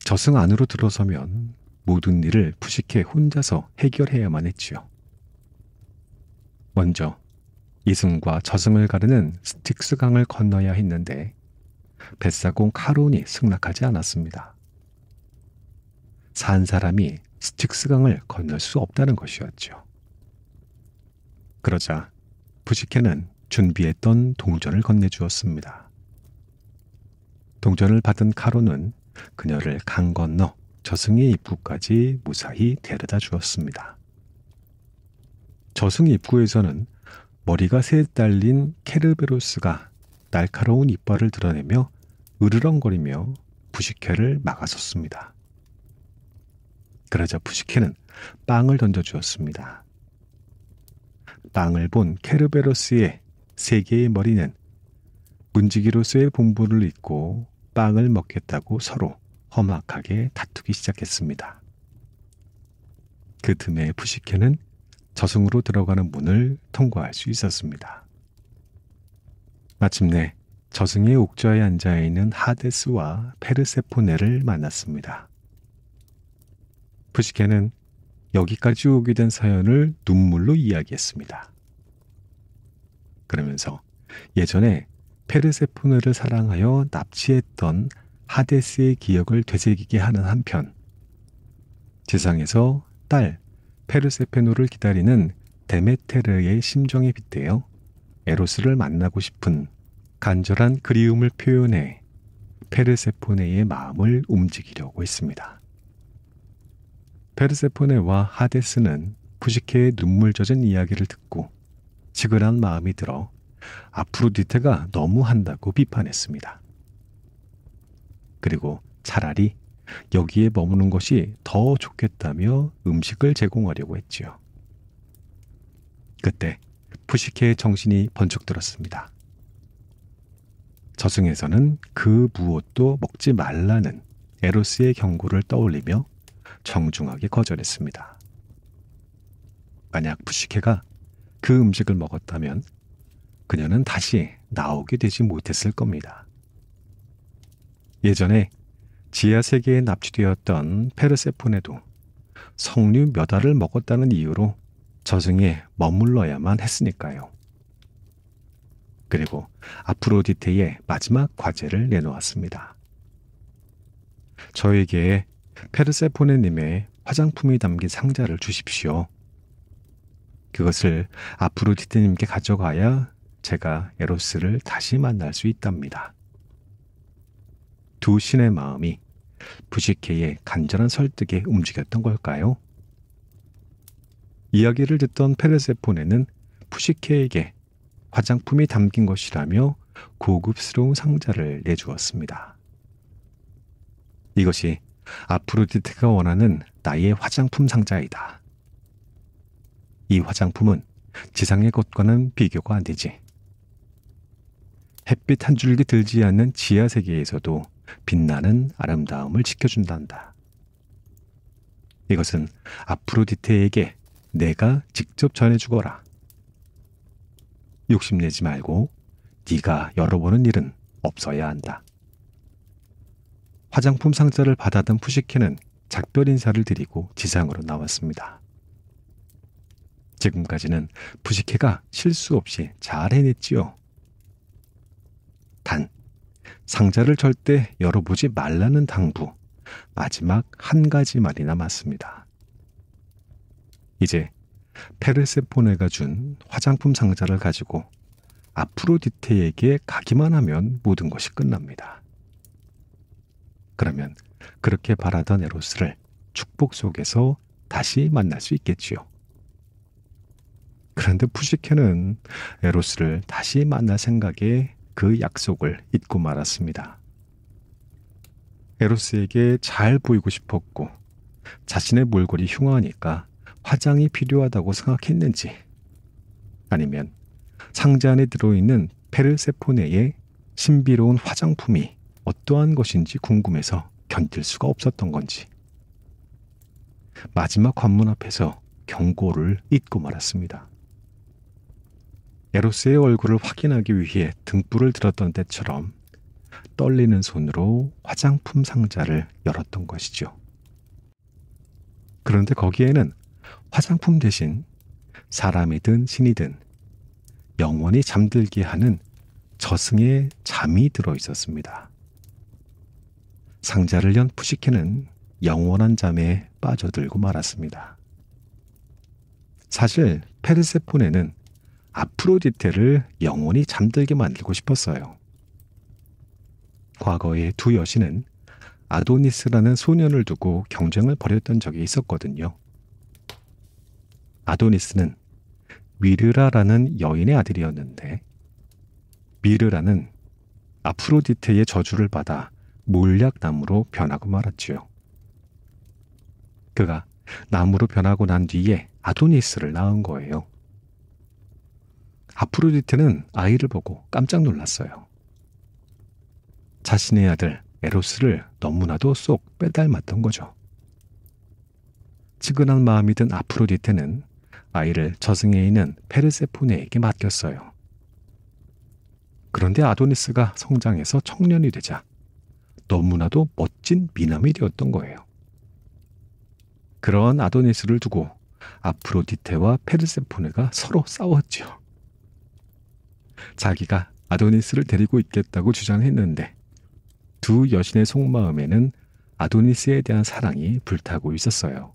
저승 안으로 들어서면 모든 일을 푸시케 혼자서 해결해야만 했지요. 먼저 이승과 저승을 가르는 스틱스 강을 건너야 했는데 뱃사공 카론이 승낙하지 않았습니다. 산 사람이 스틱스 강을 건널 수 없다는 것이었죠. 그러자 푸시케는 준비했던 동전을 건네주었습니다. 동전을 받은 카론은 그녀를 강 건너 저승의 입구까지 무사히 데려다 주었습니다. 저승 입구에서는 머리가 셋 달린 케르베로스가 날카로운 이빨을 드러내며 으르렁거리며 푸시케를 막아섰습니다. 그러자 푸시케는 빵을 던져주었습니다. 빵을 본 케르베로스의 세 개의 머리는 문지기로서의 본분을 잊고 빵을 먹겠다고 서로 험악하게 다투기 시작했습니다. 그 틈에 푸시케는 저승으로 들어가는 문을 통과할 수 있었습니다. 마침내 저승의 옥좌에 앉아있는 하데스와 페르세포네를 만났습니다. 푸시케는 여기까지 오게 된 사연을 눈물로 이야기했습니다. 그러면서 예전에 페르세포네를 사랑하여 납치했던 하데스의 기억을 되새기게 하는 한편 지상에서 딸 페르세페노를 기다리는 데메테르의 심정에 빗대어 에로스를 만나고 싶은 간절한 그리움을 표현해 페르세포네의 마음을 움직이려고 했습니다. 페르세포네와 하데스는 푸시케의 눈물 젖은 이야기를 듣고 치근한 마음이 들어 아프로디테가 너무한다고 비판했습니다. 그리고 차라리 여기에 머무는 것이 더 좋겠다며 음식을 제공하려고 했지요. 그때 푸시케의 정신이 번쩍 들었습니다. 저승에서는 그 무엇도 먹지 말라는 에로스의 경고를 떠올리며 정중하게 거절했습니다. 만약 푸시케가 그 음식을 먹었다면 그녀는 다시 나오게 되지 못했을 겁니다. 예전에 지하세계에 납치되었던 페르세포네도 석류 몇 알을 먹었다는 이유로 저승에 머물러야만 했으니까요. 그리고 아프로디테의 마지막 과제를 내놓았습니다. 저에게 페르세포네님의 화장품이 담긴 상자를 주십시오. 그것을 아프로디테님께 가져가야 제가 에로스를 다시 만날 수 있답니다. 두 신의 마음이 푸시케의 간절한 설득에 움직였던 걸까요? 이야기를 듣던 페르세포네는 푸시케에게 화장품이 담긴 것이라며 고급스러운 상자를 내주었습니다. 이것이 아프로디테가 원하는 나의 화장품 상자이다. 이 화장품은 지상의 것과는 비교가 안 되지. 햇빛 한 줄기 들지 않는 지하 세계에서도 빛나는 아름다움을 지켜준단다. 이것은 아프로디테에게 내가 직접 전해주거라. 욕심내지 말고 네가 열어보는 일은 없어야 한다. 화장품 상자를 받아든 푸시케는 작별 인사를 드리고 지상으로 나왔습니다. 지금까지는 푸시케가 실수 없이 잘 해냈지요. 단, 상자를 절대 열어보지 말라는 당부, 마지막 한 가지만이 남았습니다. 이제 페르세포네가 준 화장품 상자를 가지고 아프로디테에게 가기만 하면 모든 것이 끝납니다. 그러면 그렇게 바라던 에로스를 축복 속에서 다시 만날 수 있겠지요. 그런데 푸시케는 에로스를 다시 만날 생각에 그 약속을 잊고 말았습니다. 에로스에게 잘 보이고 싶었고 자신의 몰골이 흉하니까 화장이 필요하다고 생각했는지, 아니면 상자 안에 들어있는 페르세포네의 신비로운 화장품이 어떠한 것인지 궁금해서 견딜 수가 없었던 건지 마지막 관문 앞에서 경고를 잊고 말았습니다. 에로스의 얼굴을 확인하기 위해 등불을 들었던 때처럼 떨리는 손으로 화장품 상자를 열었던 것이죠. 그런데 거기에는 화장품 대신 사람이든 신이든 영원히 잠들게 하는 저승의 잠이 들어 있었습니다. 상자를 연 푸시케는 영원한 잠에 빠져들고 말았습니다. 사실 페르세포네는 아프로디테를 영원히 잠들게 만들고 싶었어요. 과거에 두 여신은 아도니스라는 소년을 두고 경쟁을 벌였던 적이 있었거든요. 아도니스는 미르라라는 여인의 아들이었는데, 미르라는 아프로디테의 저주를 받아 몰약나무로 변하고 말았지요. 그가 나무로 변하고 난 뒤에 아도니스를 낳은 거예요. 아프로디테는 아이를 보고 깜짝 놀랐어요. 자신의 아들 에로스를 너무나도 쏙 빼닮았던 거죠. 측은한 마음이 든 아프로디테는 아이를 저승에 있는 페르세포네에게 맡겼어요. 그런데 아도니스가 성장해서 청년이 되자 너무나도 멋진 미남이 되었던 거예요. 그러한 아도니스를 두고 아프로디테와 페르세포네가 서로 싸웠죠. 자기가 아도니스를 데리고 있겠다고 주장했는데 두 여신의 속마음에는 아도니스에 대한 사랑이 불타고 있었어요.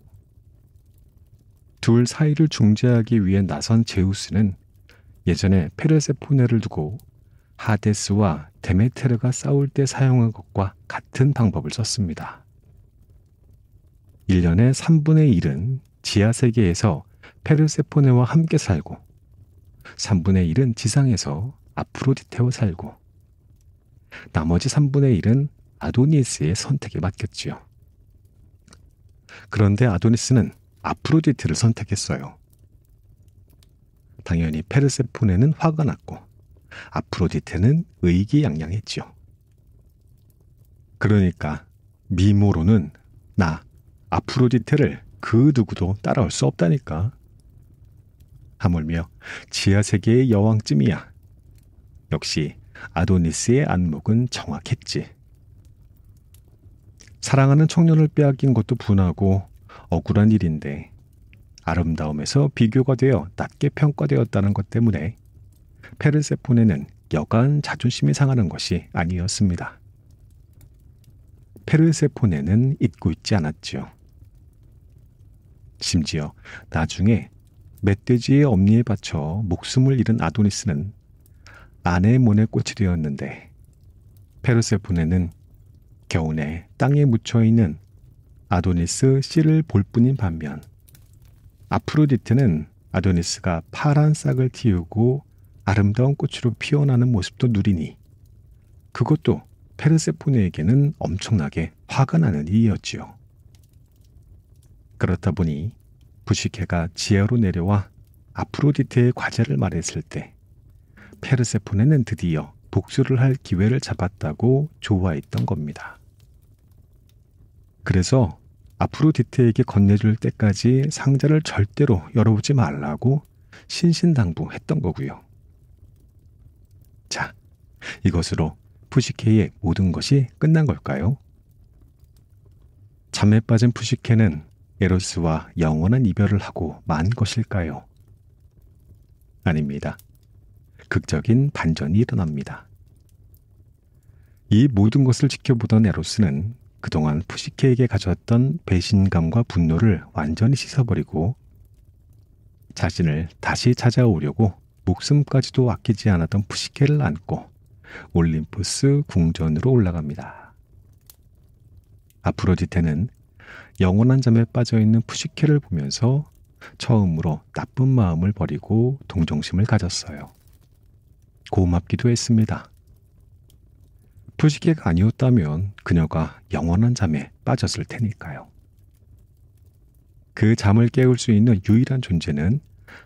둘 사이를 중재하기 위해 나선 제우스는 예전에 페르세포네를 두고 하데스와 데메테르가 싸울 때 사용한 것과 같은 방법을 썼습니다. 1년의 3분의 1은 지하세계에서 페르세포네와 함께 살고 3분의 1은 지상에서 아프로디테와 살고 나머지 3분의 1은 아도니스의 선택에 맡겼지요. 그런데 아도니스는 아프로디테를 선택했어요. 당연히 페르세포네는 화가 났고 아프로디테는 의기양양했지요. 그러니까 미모로는 나 아프로디테를 그 누구도 따라올 수 없다니까. 하물며 지하세계의 여왕쯤이야. 역시 아도니스의 안목은 정확했지. 사랑하는 청년을 빼앗긴 것도 분하고 억울한 일인데 아름다움에서 비교가 되어 낮게 평가되었다는 것 때문에 페르세포네는 여간 자존심이 상하는 것이 아니었습니다. 페르세포네는 잊고 있지 않았지요. 심지어 나중에 멧돼지의 엄니에 바쳐 목숨을 잃은 아도니스는 아내의 몸에 꽃이 되었는데 페르세포네는 겨우내 땅에 묻혀있는 아도니스 씨를 볼 뿐인 반면 아프로디테는 아도니스가 파란 싹을 틔우고 아름다운 꽃으로 피어나는 모습도 누리니 그것도 페르세포네에게는 엄청나게 화가 나는 일이었지요. 그렇다 보니 부시케가 지하로 내려와 아프로디테의 과제를 말했을 때 페르세포네는 드디어 복수를 할 기회를 잡았다고 좋아했던 겁니다. 그래서 아프로디테에게 건네줄 때까지 상자를 절대로 열어보지 말라고 신신당부했던 거고요. 자, 이것으로 푸시케의 모든 것이 끝난 걸까요? 잠에 빠진 푸시케는 에로스와 영원한 이별을 하고 만 것일까요? 아닙니다. 극적인 반전이 일어납니다. 이 모든 것을 지켜보던 에로스는 그동안 푸시케에게 가졌던 배신감과 분노를 완전히 씻어버리고 자신을 다시 찾아오려고 목숨까지도 아끼지 않았던 푸시케를 안고 올림푸스 궁전으로 올라갑니다. 아프로디테는 영원한 잠에 빠져있는 푸시케를 보면서 처음으로 나쁜 마음을 버리고 동정심을 가졌어요. 고맙기도 했습니다. 푸시케가 아니었다면 그녀가 영원한 잠에 빠졌을 테니까요. 그 잠을 깨울 수 있는 유일한 존재는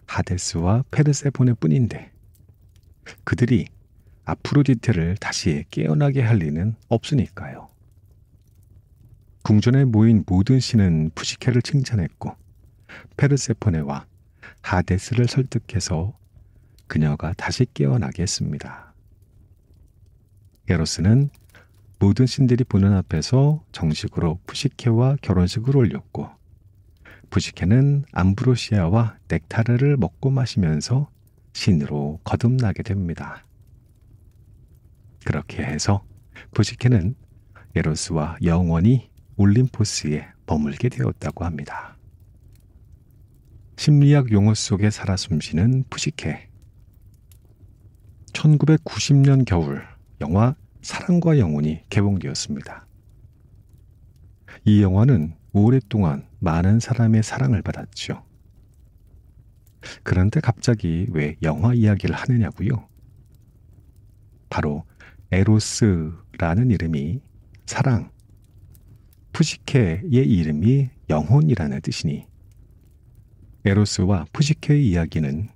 하데스와 페르세포네 뿐인데 그들이 아프로디테를 다시 깨어나게 할 리는 없으니까요. 궁전에 모인 모든 신은 푸시케를 칭찬했고 페르세포네와 하데스를 설득해서 그녀가 다시 깨어나게 했습니다. 에로스는 모든 신들이 보는 앞에서 정식으로 푸시케와 결혼식을 올렸고 푸시케는 암브로시아와 넥타르를 먹고 마시면서 신으로 거듭나게 됩니다. 그렇게 해서 푸시케는 에로스와 영원히 올림포스에 머물게 되었다고 합니다. 심리학 용어 속에 살아 숨쉬는 푸시케. 1990년 겨울 영화 사랑과 영혼이 개봉되었습니다. 이 영화는 오랫동안 많은 사람의 사랑을 받았죠. 그런데 갑자기 왜 영화 이야기를 하느냐고요? 바로 에로스라는 이름이 사랑, 푸시케의 이름이 영혼이라는 뜻이니 에로스와 푸시케의 이야기는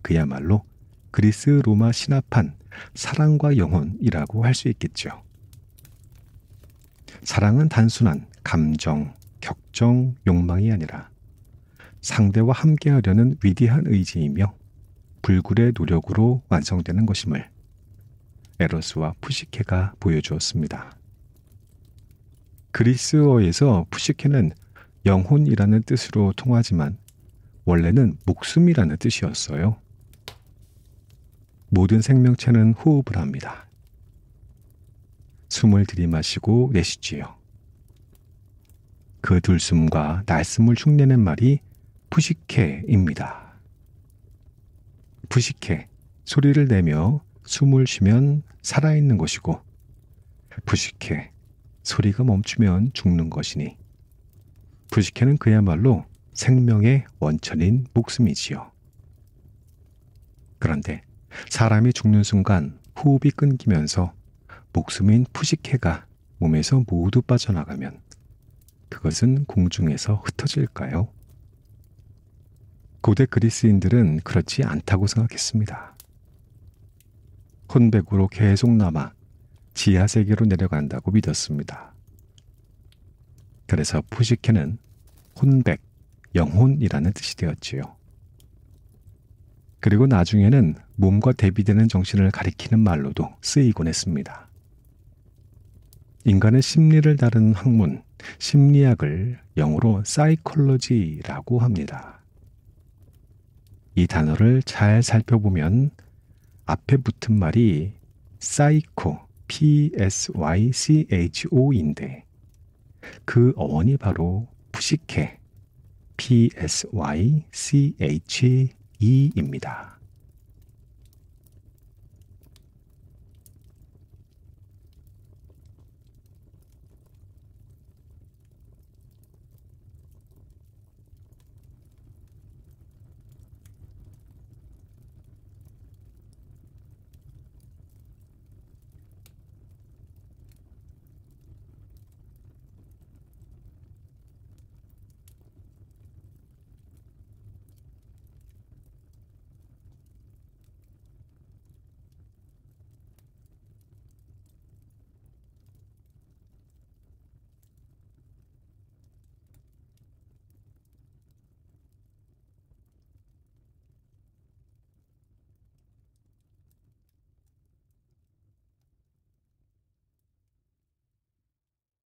그야말로 그리스 로마 신화판 사랑과 영혼이라고 할 수 있겠죠. 사랑은 단순한 감정, 격정, 욕망이 아니라 상대와 함께하려는 위대한 의지이며 불굴의 노력으로 완성되는 것임을 에로스와 푸시케가 보여주었습니다. 그리스어에서 푸시케는 영혼이라는 뜻으로 통하지만 원래는 목숨이라는 뜻이었어요. 모든 생명체는 호흡을 합니다. 숨을 들이마시고 내쉬지요. 그 들숨과 날숨을 흉내낸 말이 푸시케입니다. 푸시케, 소리를 내며 숨을 쉬면 살아있는 것이고 푸시케, 소리가 멈추면 죽는 것이니 푸시케는 그야말로 생명의 원천인 목숨이지요. 그런데 사람이 죽는 순간 호흡이 끊기면서 목숨인 푸시케가 몸에서 모두 빠져나가면 그것은 공중에서 흩어질까요? 고대 그리스인들은 그렇지 않다고 생각했습니다. 혼백으로 계속 남아 지하세계로 내려간다고 믿었습니다. 그래서 푸시케는 혼백, 영혼이라는 뜻이 되었지요. 그리고 나중에는 몸과 대비되는 정신을 가리키는 말로도 쓰이곤 했습니다. 인간의 심리를 다루는 학문, 심리학을 영어로 사이콜로지라고 합니다. 이 단어를 잘 살펴보면 앞에 붙은 말이 사이코, P-S-Y-C-H-O인데 그 어원이 바로 푸시케, P-S-Y-C-H-E입니다.